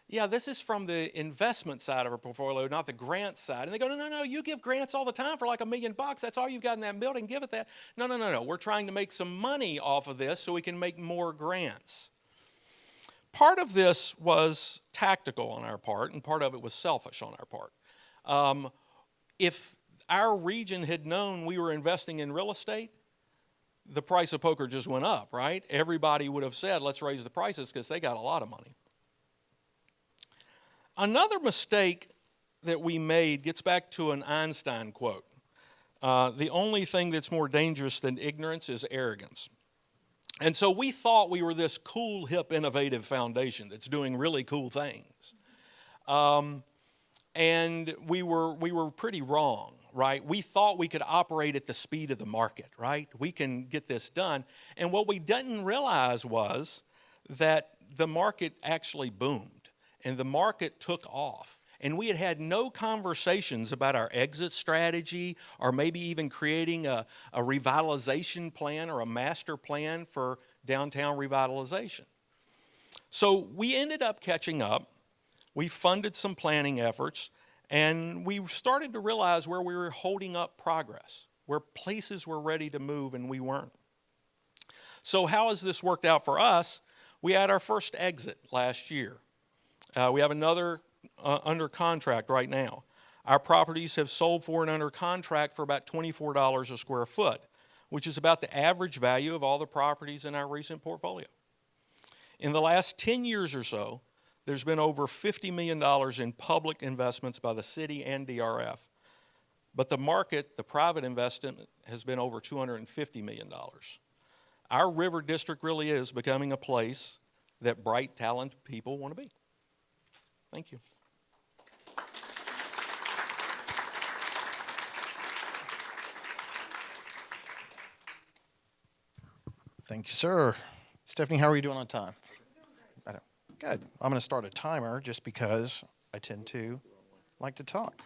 yeah, this is from the investment side of our portfolio, not the grant side. And they go, no, you give grants all the time for like $1 million. That's all you've got in that building. Give it that. No. We're trying to make some money off of this so we can make more grants. Part of this was tactical on our part, and part of it was selfish on our part. If our region had known we were investing in real estate, the price of poker just went up, right? Everybody would have said, let's raise the prices because they got a lot of money. Another mistake that we made gets back to an Einstein quote. The only thing that's more dangerous than ignorance is arrogance. And so we thought we were this cool, hip, innovative foundation that's doing really cool things. And we were pretty wrong, right? We thought we could operate at the speed of the market, right? We can get this done. And what we didn't realize was that the market actually boomed and the market took off. And we had no conversations about our exit strategy or maybe even creating a revitalization plan or a master plan for downtown revitalization. So we ended up catching up. We funded some planning efforts, and we started to realize where we were holding up progress, where places were ready to move and we weren't. So how has this worked out for us? We had our first exit last year. We have another under contract right now. Our properties have sold for and under contract for about $24 a square foot, which is about the average value of all the properties in our recent portfolio. In the last 10 years or so, there's been over $50 million in public investments by the city and DRF. But the market, the private investment, has been over $250 million. Our river district really is becoming a place that bright, talented people want to be. Thank you. Thank you, sir. Stephanie, how are you doing on time? Good. I'm going to start a timer just because I tend to like to talk.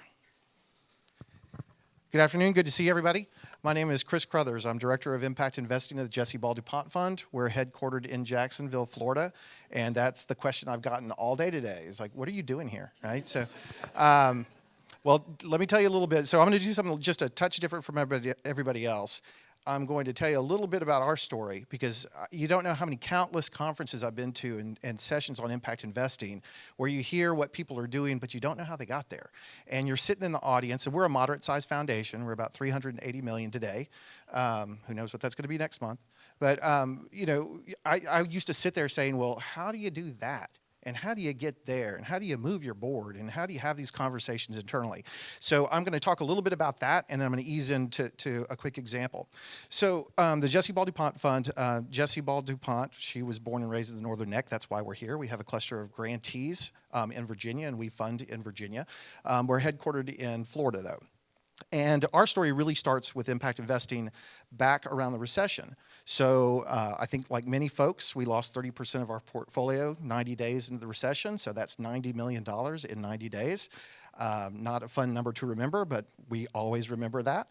Good afternoon. Good to see everybody. My name is Chris Crothers. I'm Director of Impact Investing at the Jesse Ball DuPont Fund. We're headquartered in Jacksonville, Florida, and that's the question I've gotten all day today. Is like, what are you doing here, right? So, well, let me tell you a little bit. So I'm going to do something just a touch different from everybody else. I'm going to tell you a little bit about our story because you don't know how many countless conferences I've been to and sessions on impact investing where you hear what people are doing, but you don't know how they got there. And you're sitting in the audience, and we're a moderate-sized foundation. We're about $380 million today. Who knows what that's going to be next month? But, you know, I used to sit there saying, well, how do you do that? And how do you get there? And how do you move your board? And how do you have these conversations internally? So I'm going to talk a little bit about that, and then I'm going to ease into a quick example. So the Jesse Ball DuPont Fund, Jesse Ball DuPont, she was born and raised in the Northern Neck. That's why we're here. We have a cluster of grantees in Virginia, and we fund in Virginia. We're headquartered in Florida, though. And our story really starts with impact investing back around the recession. So I think like many folks, we lost 30% of our portfolio 90 days into the recession. So that's $90 million in 90 days. Not a fun number to remember, but we always remember that.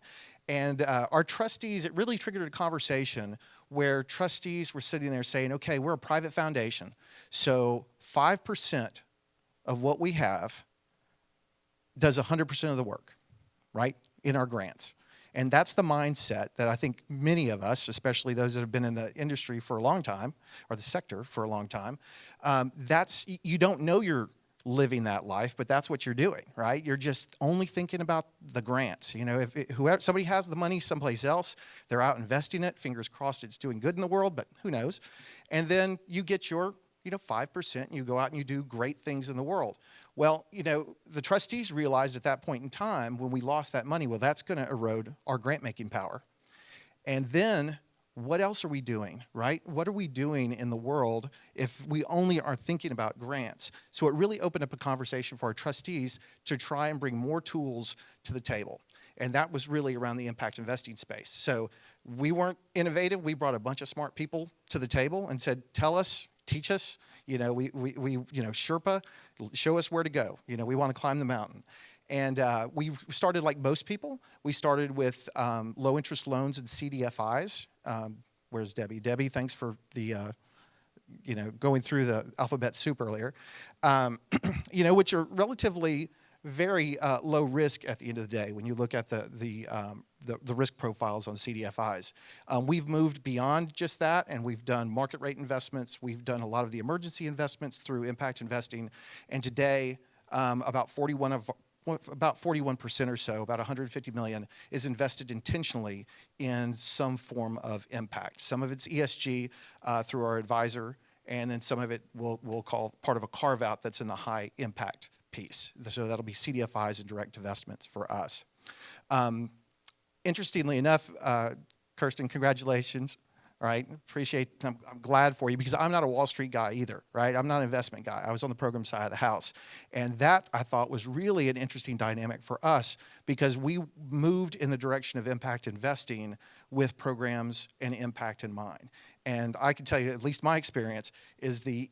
And our trustees, it really triggered a conversation where trustees were sitting there saying, okay, we're a private foundation. So 5% of what we have does 100% of the work, right, in our grants. And that's the mindset that I think many of us, especially those that have been in the industry for a long time, or the sector for a long time, you don't know you're living that life, but that's what you're doing, right? You're just only thinking about the grants. You know, if somebody has the money someplace else, they're out investing it, fingers crossed it's doing good in the world, but who knows? And then you get your 5%, and you go out and you do great things in the world. Well, the trustees realized at that point in time when we lost that money, well, that's going to erode our grant-making power. And then what else are we doing, right? What are we doing in the world if we only are thinking about grants? So it really opened up a conversation for our trustees to try and bring more tools to the table. And that was really around the impact investing space. So we weren't innovative. We brought a bunch of smart people to the table and said, tell us, teach us, Sherpa, show us where to go. We want to climb the mountain. And we started like most people. We started with low interest loans and Cdfis. Where's Debbie? Debbie, thanks for the, going through the alphabet soup earlier, which are relatively very low risk at the end of the day when you look at the risk profiles on Cdfis. We've moved beyond just that, and we've done market rate investments. We've done a lot of the emergency investments through impact investing. And today, about 41% about 41% or so, about 150 million, is invested intentionally in some form of impact. Some of it's ESG through our advisor, and then some of it we'll call part of a carve-out that's in the high impact piece. So that'll be CDFIs and direct investments for us. Interestingly enough, Kirsten, congratulations. All right, I'm glad for you, because I'm not a Wall Street guy either, right? I'm not an investment guy. I was on the program side of the house. And that, I thought, was really an interesting dynamic for us, because we moved in the direction of impact investing with programs and impact in mind. And I can tell you, at least my experience, is the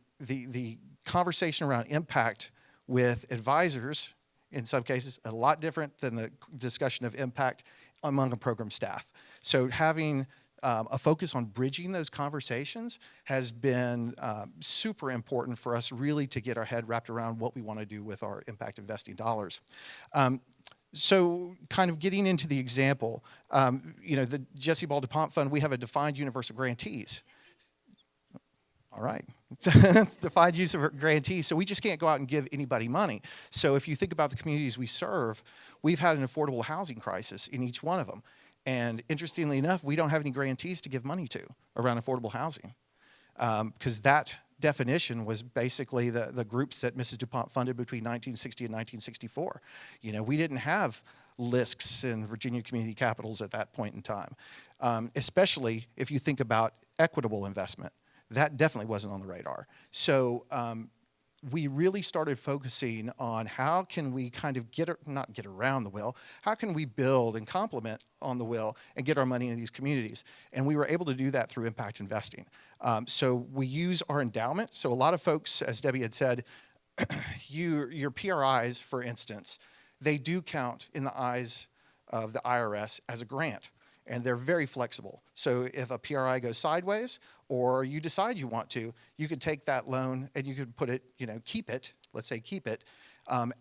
conversation around impact with advisors, in some cases, a lot different than the discussion of impact among a program staff. So having a focus on bridging those conversations has been super important for us, really, to get our head wrapped around what we want to do with our impact investing dollars. So kind of getting into the example, the Jesse Ball DuPont Fund, we have a defined universe of grantees. All right. Defined use of grantees. So we just can't go out and give anybody money. So if you think about the communities we serve, we've had an affordable housing crisis in each one of them. And interestingly enough, we don't have any grantees to give money to around affordable housing, because that definition was basically the groups that Mrs. DuPont funded between 1960 and 1964. We didn't have LISCs and Virginia Community Capitals at that point in time, especially if you think about equitable investment. That definitely wasn't on the radar. So we really started focusing on how can we kind of not get around the will, how can we build and complement on the will and get our money into these communities? And we were able to do that through impact investing. So we use our endowment. So a lot of folks, as Debbie had said, your PRIs, for instance, they do count in the eyes of the IRS as a grant. And they're very flexible. So if a PRI goes sideways, or you decide you want to, you could take that loan and you could put it, keep it, let's say keep it,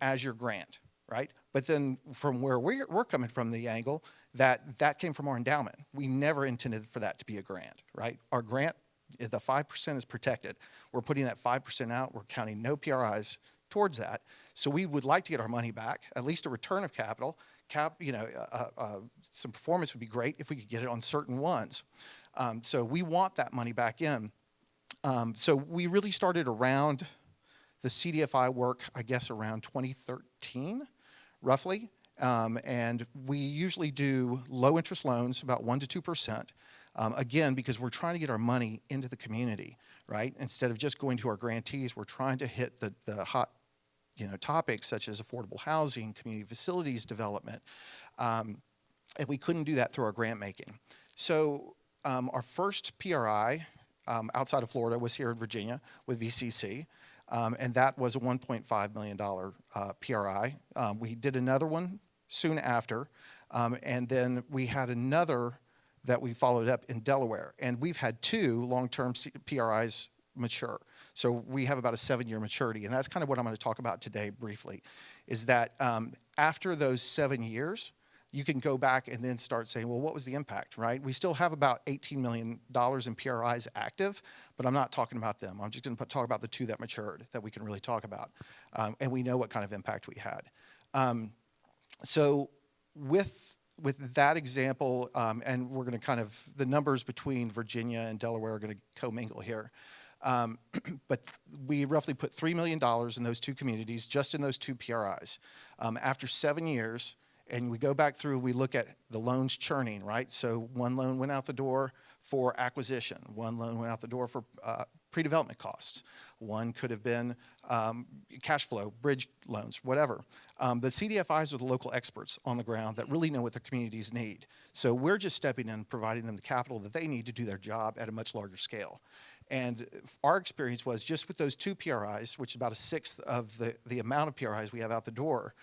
as your grant, right? But then from where we're coming from, the angle, that came from our endowment. We never intended for that to be a grant, right? Our grant, the 5% is protected. We're putting that 5% out. We're counting no PRIs towards that. So we would like to get our money back, at least a return of capital. Some performance would be great if we could get it on certain ones. So we want that money back in. So we really started around the CDFI work, I guess, around 2013, roughly. And we usually do low interest loans, about 1% to 2%. Again, because we're trying to get our money into the community, right? Instead of just going to our grantees, we're trying to hit the hot topics such as affordable housing, community facilities development, and we couldn't do that through our grant making. So our first PRI outside of Florida was here in Virginia with VCC, and that was a $1.5 million PRI. We did another one soon after, and then we had another that we followed up in Delaware, and we've had two long-term PRIs mature. So we have about a 7-year maturity, and that's kind of what I'm going to talk about today briefly, is that after those 7 years, you can go back and then start saying, well, what was the impact, right? We still have about $18 million in PRIs active, but I'm not talking about them. I'm just going to talk about the two that matured that we can really talk about, and we know what kind of impact we had. So with that example, and we're going to kind of, the numbers between Virginia and Delaware are going to commingle here. But we roughly put $3 million in those two communities, just in those two PRIs. After 7 years, and we go back through, we look at the loans churning, right? So one loan went out the door for acquisition. One loan went out the door for pre-development costs. One could have been cash flow, bridge loans, whatever. The CDFIs are the local experts on the ground that really know what their communities need. So we're just stepping in, providing them the capital that they need to do their job at a much larger scale. And our experience was just with those two PRIs, which is about a sixth of the amount of PRIs we have out the door,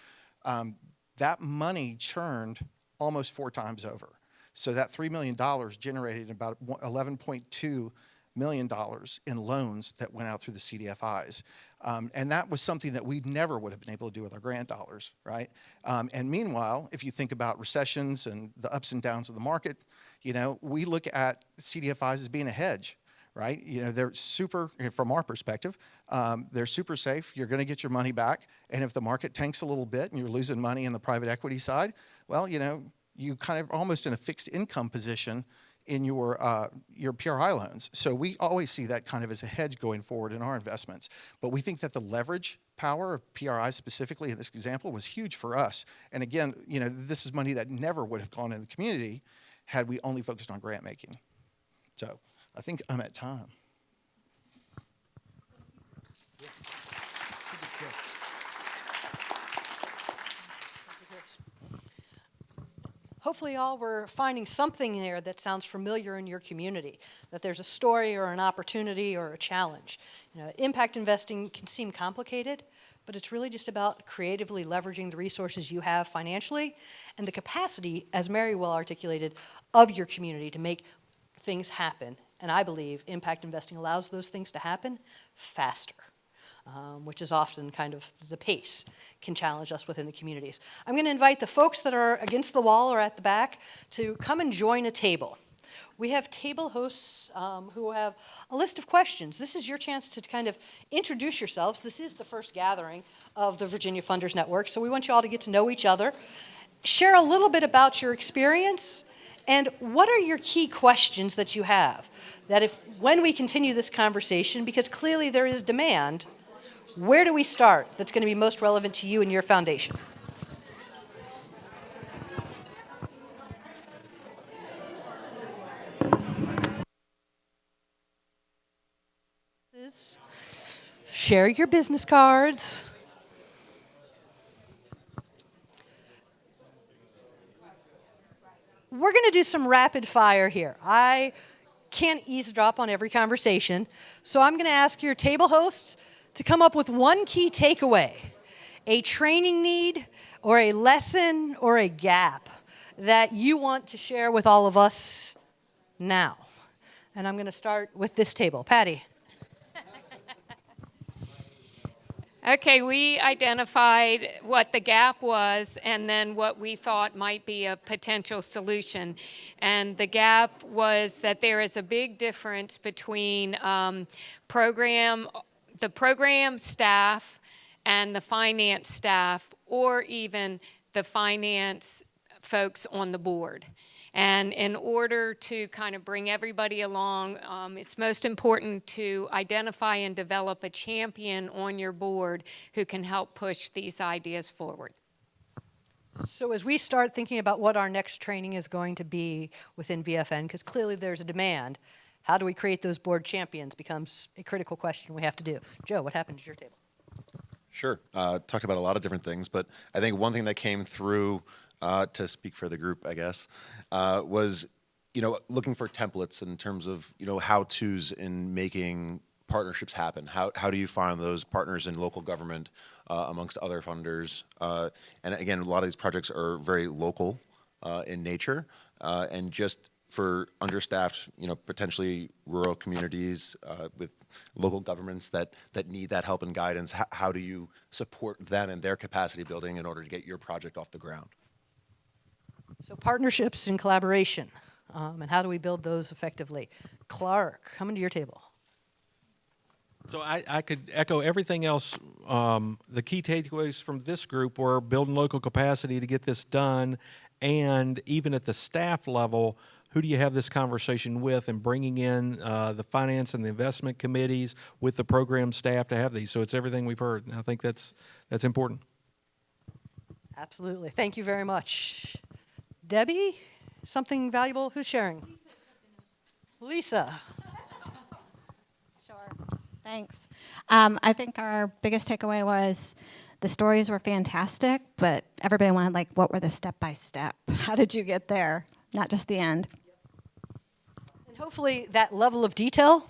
that money churned almost 4 times over. So that $3 million generated about $11.2 million in loans that went out through the CDFIs. And that was something that we never would have been able to do with our grant dollars, right? And meanwhile, if you think about recessions and the ups and downs of the market, we look at CDFIs as being a hedge, right? They're super, from our perspective, they're super safe. You're going to get your money back. And if the market tanks a little bit and you're losing money in the private equity side, well, you kind of almost in a fixed income position in your PRI loans. So we always see that kind of as a hedge going forward in our investments. But we think that the leverage power of PRI specifically in this example was huge for us. And again, this is money that never would have gone in the community had we only focused on grant making. So I think I'm at time. Hopefully all we're finding something there that sounds familiar in your community, that there's a story or an opportunity or a challenge. Impact investing can seem complicated, but it's really just about creatively leveraging the resources you have financially and the capacity, as Mary well articulated, of your community to make things happen. And I believe impact investing allows those things to happen faster. Which is often kind of the pace can challenge us within the communities. I'm going to invite the folks that are against the wall or at the back to come and join a table. We have table hosts who have a list of questions. This is your chance to kind of introduce yourselves. This is the first gathering of the Virginia Funders Network, so we want you all to get to know each other. Share a little bit about your experience, and what are your key questions that you have? That when we continue this conversation, because clearly there is demand, where do we start that's going to be most relevant to you and your foundation? Share your business cards. We're going to do some rapid fire here. I can't eavesdrop on every conversation, so I'm going to ask your table hosts to come up with one key takeaway, a training need or a lesson or a gap that you want to share with all of us now. And I'm going to start with this table. Patty. Okay, we identified what the gap was and then what we thought might be a potential solution. And the gap was that there is a big difference between the program staff and the finance staff, or even the finance folks on the board. And in order to kind of bring everybody along, it's most important to identify and develop a champion on your board who can help push these ideas forward. So as we start thinking about what our next training is going to be within VFN, because clearly there's a demand, how do we create those board champions becomes a critical question we have to do. Joe, what happened at your table? Sure. Talked about a lot of different things, but I think one thing that came through to speak for the group, I guess, was looking for templates in terms of how-tos in making partnerships happen. How do you find those partners in local government amongst other funders? And again, a lot of these projects are very local in nature, and just for understaffed, potentially rural communities with local governments that need that help and guidance, how do you support them in their capacity building in order to get your project off the ground? So partnerships and collaboration, and how do we build those effectively? Clark, coming to your table. So I could echo everything else. The key takeaways from this group were building local capacity to get this done, and even at the staff level, who do you have this conversation with, and bringing in the finance and the investment committees with the program staff to have these. So it's everything we've heard, and I think that's important. Absolutely. Thank you very much. Debbie, something valuable? Who's sharing? Lisa. Sure. Thanks. I think our biggest takeaway was the stories were fantastic, but everybody wanted, what were the step-by-step? How did you get there? Not just the end. And hopefully that level of detail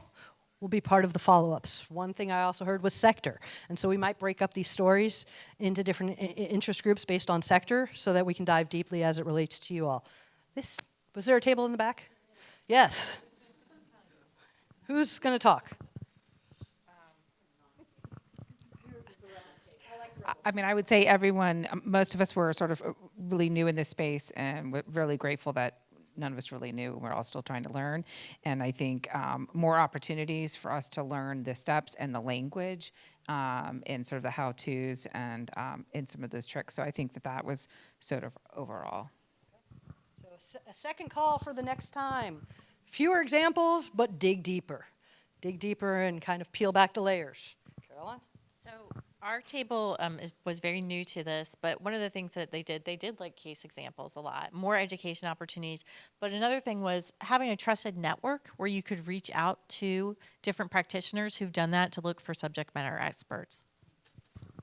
will be part of the follow-ups. One thing I also heard was sector. And so we might break up these stories into different interest groups based on sector so that we can dive deeply as it relates to you all. Was there a table in the back? Yes. Who's going to talk? I would say everyone, most of us were sort of really new in this space, and we're really grateful that none of us really knew. We're all still trying to learn. And I think more opportunities for us to learn the steps and the language and sort of the how-tos and in some of those tricks. So I think that was sort of overall. So a second call for the next time. Fewer examples, but dig deeper. Dig deeper and kind of peel back the layers. Caroline? So our table was very new to this, but one of the things that they did like case examples a lot, more education opportunities. But another thing was having a trusted network where you could reach out to different practitioners who've done that to look for subject matter experts.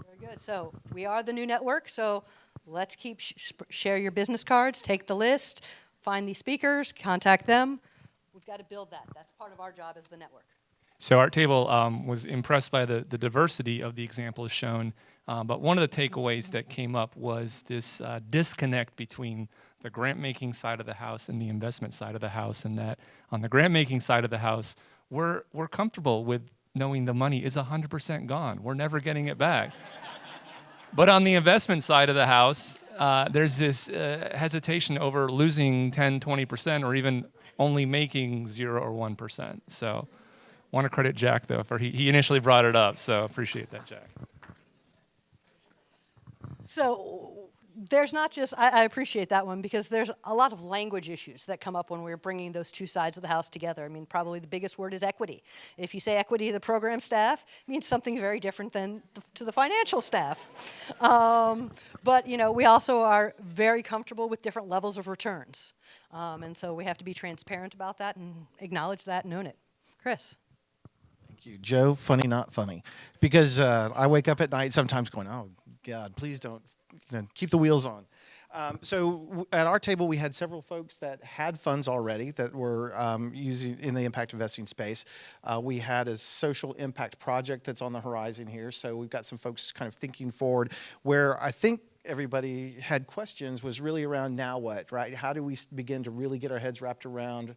Very good. So we are the new network, so let's keep share your business cards, take the list, find these speakers, contact them. We've got to build that. That's part of our job as the network. So our table was impressed by the diversity of the examples shown, but one of the takeaways that came up was this disconnect between the grant-making side of the house and the investment side of the house, and that on the grant-making side of the house, we're comfortable with knowing the money is 100% gone. We're never getting it back. But on the investment side of the house, there's this hesitation over losing 10, 20%, or even only making 0 or 1%. So want to credit Jack, though, for he initially brought it up, so appreciate that, Jack. So there's not just, I appreciate that one, because there's a lot of language issues that come up when we're bringing those two sides of the house together. I mean, probably the biggest word is equity. If you say equity to the program staff, it means something very different than to the financial staff. But, you know, we also are very comfortable with different levels of returns. And so we have to be transparent about that and acknowledge that and own it. Chris. Thank you. Joe, funny, not funny. Because I wake up at night sometimes going, oh, God, please don't keep the wheels on. So at our table, we had several folks that had funds already that were using in the impact investing space. We had a social impact project that's on the horizon here. So we've got some folks kind of thinking forward, where I think everybody had questions was really around now what, right? How do we begin to really get our heads wrapped around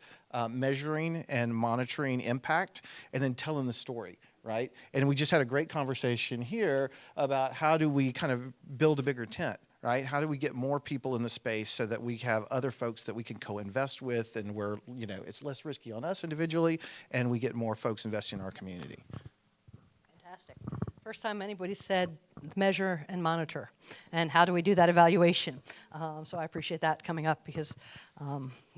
measuring and monitoring impact and then telling the story, right? And we just had a great conversation here about how do we kind of build a bigger tent, right? How do we get more people in the space so that we have other folks that we can co-invest with, and where, you know, it's less risky on us individually and we get more folks investing in our community. Fantastic. First time anybody said measure and monitor, and how do we do that evaluation? So I appreciate that coming up, because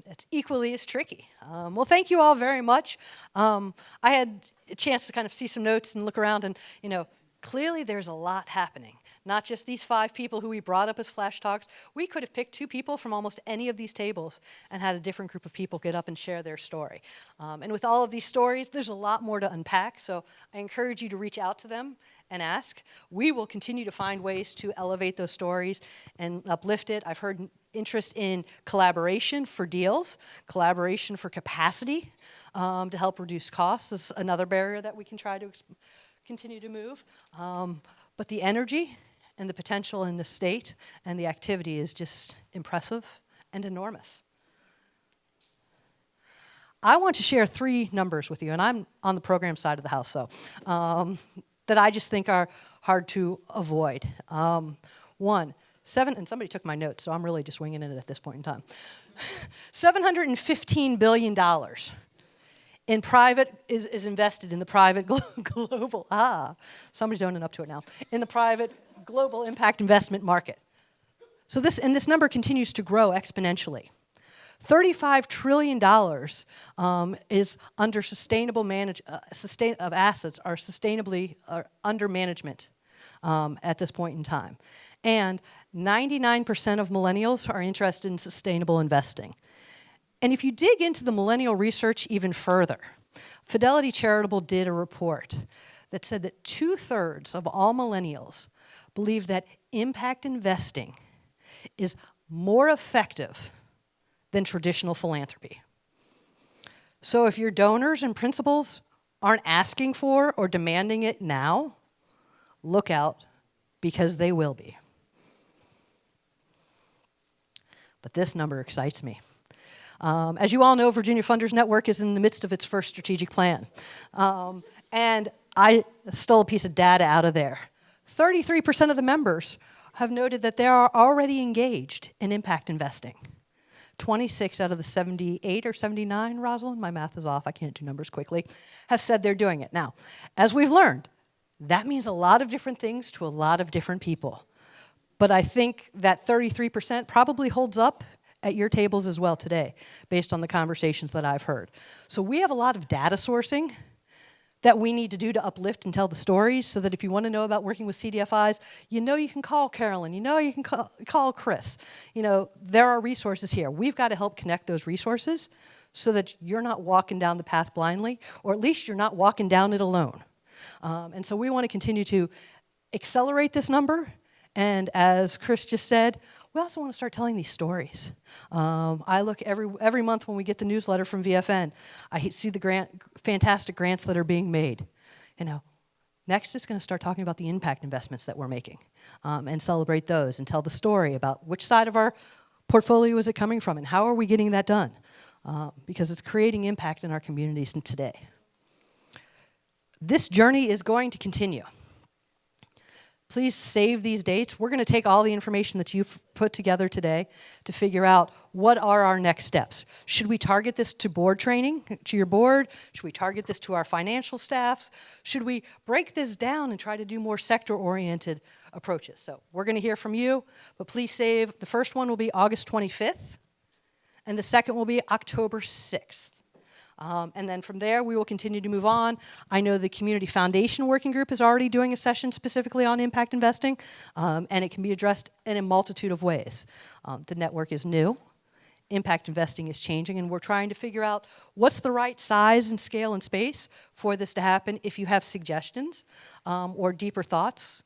it's equally as tricky. Well, thank you all very much. I had a chance to kind of see some notes and look around, and, you know, clearly there's a lot happening. Not just these 5 people who we brought up as flash talks. We could have picked 2 people from almost any of these tables and had a different group of people get up and share their story. And with all of these stories, there's a lot more to unpack, so I encourage you to reach out to them and ask. We will continue to find ways to elevate those stories and uplift it. I've heard interest in collaboration for deals, collaboration for capacity to help reduce costs is another barrier that we can try to continue to move. But the energy and the potential in the state and the activity is just impressive and enormous. I want to share 3 numbers with you, and I'm on the program side of the house, so that I just think are hard to avoid. 1, 7, and somebody took my notes, so I'm really just winging it at this point in time. $715 billion in private is invested in the private global, somebody's owning up to it now, in the private global impact investment market. So this number continues to grow exponentially. $35 trillion is under sustainable of assets are sustainably under management at this point in time. And 99% of millennials are interested in sustainable investing. And if you dig into the millennial research even further, Fidelity Charitable did a report that said that 2/3 of all millennials believe that impact investing is more effective than traditional philanthropy. So if your donors and principals aren't asking for or demanding it now, look out, because they will be. But this number excites me. As you all know, Virginia Funders Network is in the midst of its first strategic plan. And I stole a piece of data out of there. 33% of the members have noted that they are already engaged in impact investing. 26 out of the 78 or 79, Rosalind, my math is off, I can't do numbers quickly, have said they're doing it. Now, as we've learned, that means a lot of different things to a lot of different people. But I think that 33% probably holds up at your tables as well today, based on the conversations that I've heard. So we have a lot of data sourcing that we need to do to uplift and tell the stories, so that if you want to know about working with CDFIs, you know you can call Carolyn, you know you can call Chris. You know, there are resources here. We've got to help connect those resources so that you're not walking down the path blindly, or at least you're not walking down it alone. And so we want to continue to accelerate this number, and as Chris just said, we also want to start telling these stories. I look every month when we get the newsletter from VFN, I see the fantastic grants that are being made. You know, next is going to start talking about the impact investments that we're making, and celebrate those and tell the story about which side of our portfolio is it coming from and how are we getting that done, because it's creating impact in our communities today. This journey is going to continue. Please save these dates. We're going to take all the information that you've put together today to figure out what are our next steps. Should we target this to board training, to your board? Should we target this to our financial staffs? Should we break this down and try to do more sector-oriented approaches? So we're going to hear from you, but please save. The first one will be August 25th, and the second will be October 6th. And then from there, we will continue to move on. I know the Community Foundation Working Group is already doing a session specifically on impact investing, and it can be addressed in a multitude of ways. The network is new. Impact investing is changing, and we're trying to figure out what's the right size and scale and space for this to happen. If you have suggestions or deeper thoughts,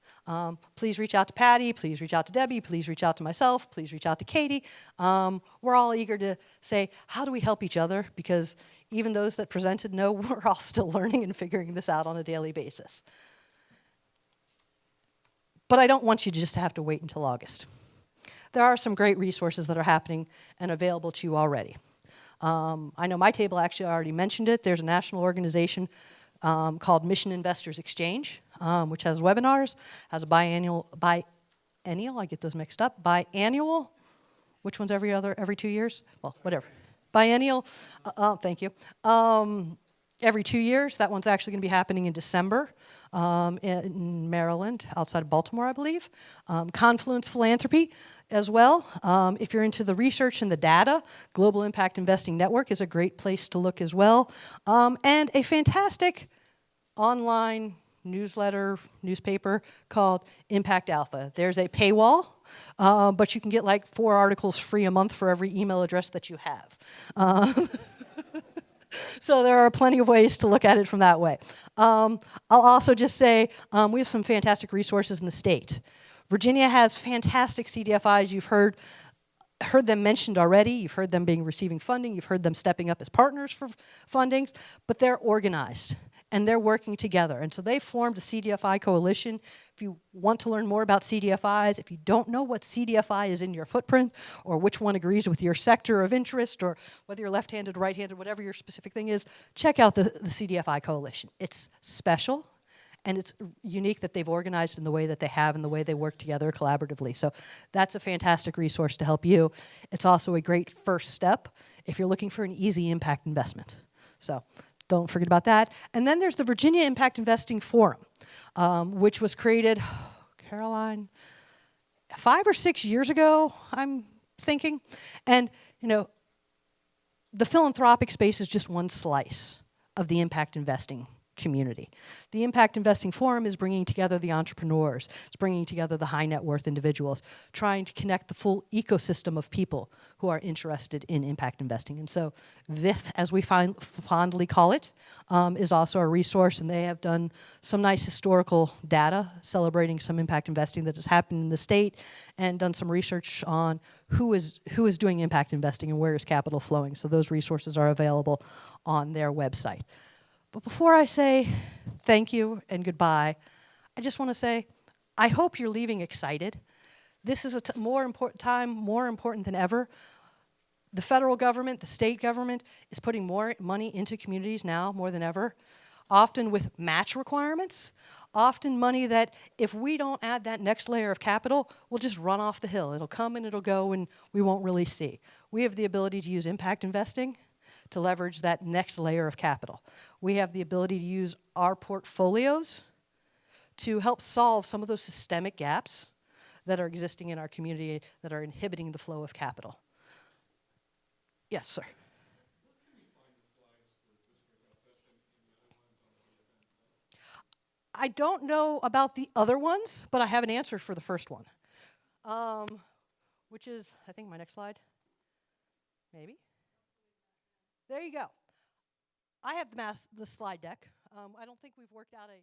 please reach out to Patty, please reach out to Debbie, please reach out to myself, please reach out to Katie. We're all eager to say, how do we help each other? Because even those that presented know we're all still learning and figuring this out on a daily basis. But I don't want you to just have to wait until August. There are some great resources that are happening and available to you already. I know my table actually already mentioned it. There's a national organization called Mission Investors Exchange, which has webinars, has a biannual, I get those mixed up, biannual, which one's every 2 years? Well, whatever. Biennial, thank you. Every 2 years, that one's actually going to be happening in December in Maryland, outside of Baltimore, I believe. Confluence Philanthropy as well. If you're into the research and the data, Global Impact Investing Network is a great place to look as well. And a fantastic online newspaper called Impact Alpha. There's a paywall, but you can get like 4 articles free a month for every email address that you have. So there are plenty of ways to look at it from that way. I'll also just say we have some fantastic resources in the state. Virginia has fantastic CDFIs. You've heard them mentioned already. You've heard them receiving funding. You've heard them stepping up as partners for fundings, but they're organized. And they're working together. And so they formed a CDFI coalition. If you want to learn more about CDFIs, if you don't know what CDFI is in your footprint, or which one agrees with your sector of interest, or whether you're left-handed, right-handed, whatever your specific thing is, check out the CDFI coalition. It's special, and it's unique that they've organized in the way that they have and the way they work together collaboratively. So that's a fantastic resource to help you. It's also a great first step if you're looking for an easy impact investment. So don't forget about that. And then there's the Virginia Impact Investing Forum, which was created, Caroline, 5 or 6 years ago, I'm thinking. And, you know, the philanthropic space is just one slice of the impact investing community. The Impact Investing Forum is bringing together the entrepreneurs. It's bringing together the high net worth individuals, trying to connect the full ecosystem of people who are interested in impact investing. And so VIF, as we fondly call it, is also a resource, and they have done some nice historical data celebrating some impact investing that has happened in the state, and done some research on who is doing impact investing and where is capital flowing. So those resources are available on their website. But before I say thank you and goodbye, I just want to say I hope you're leaving excited. This is a more important than ever. The federal government, the state government is putting more money into communities now more than ever. often with match requirements, often money that if we don't add that next layer of capital, will just run off the hill. It'll come and it'll go and we won't really see. We have the ability to use impact investing to leverage that next layer of capital. We have the ability to use our portfolios to help solve some of those systemic gaps that are existing in our community that are inhibiting the flow of capital. Yes, sir. I don't know about the other ones, but I have an answer for the first one, which is, I think, my next slide. Maybe. There you go. I have the slide deck. I don't think we've worked out a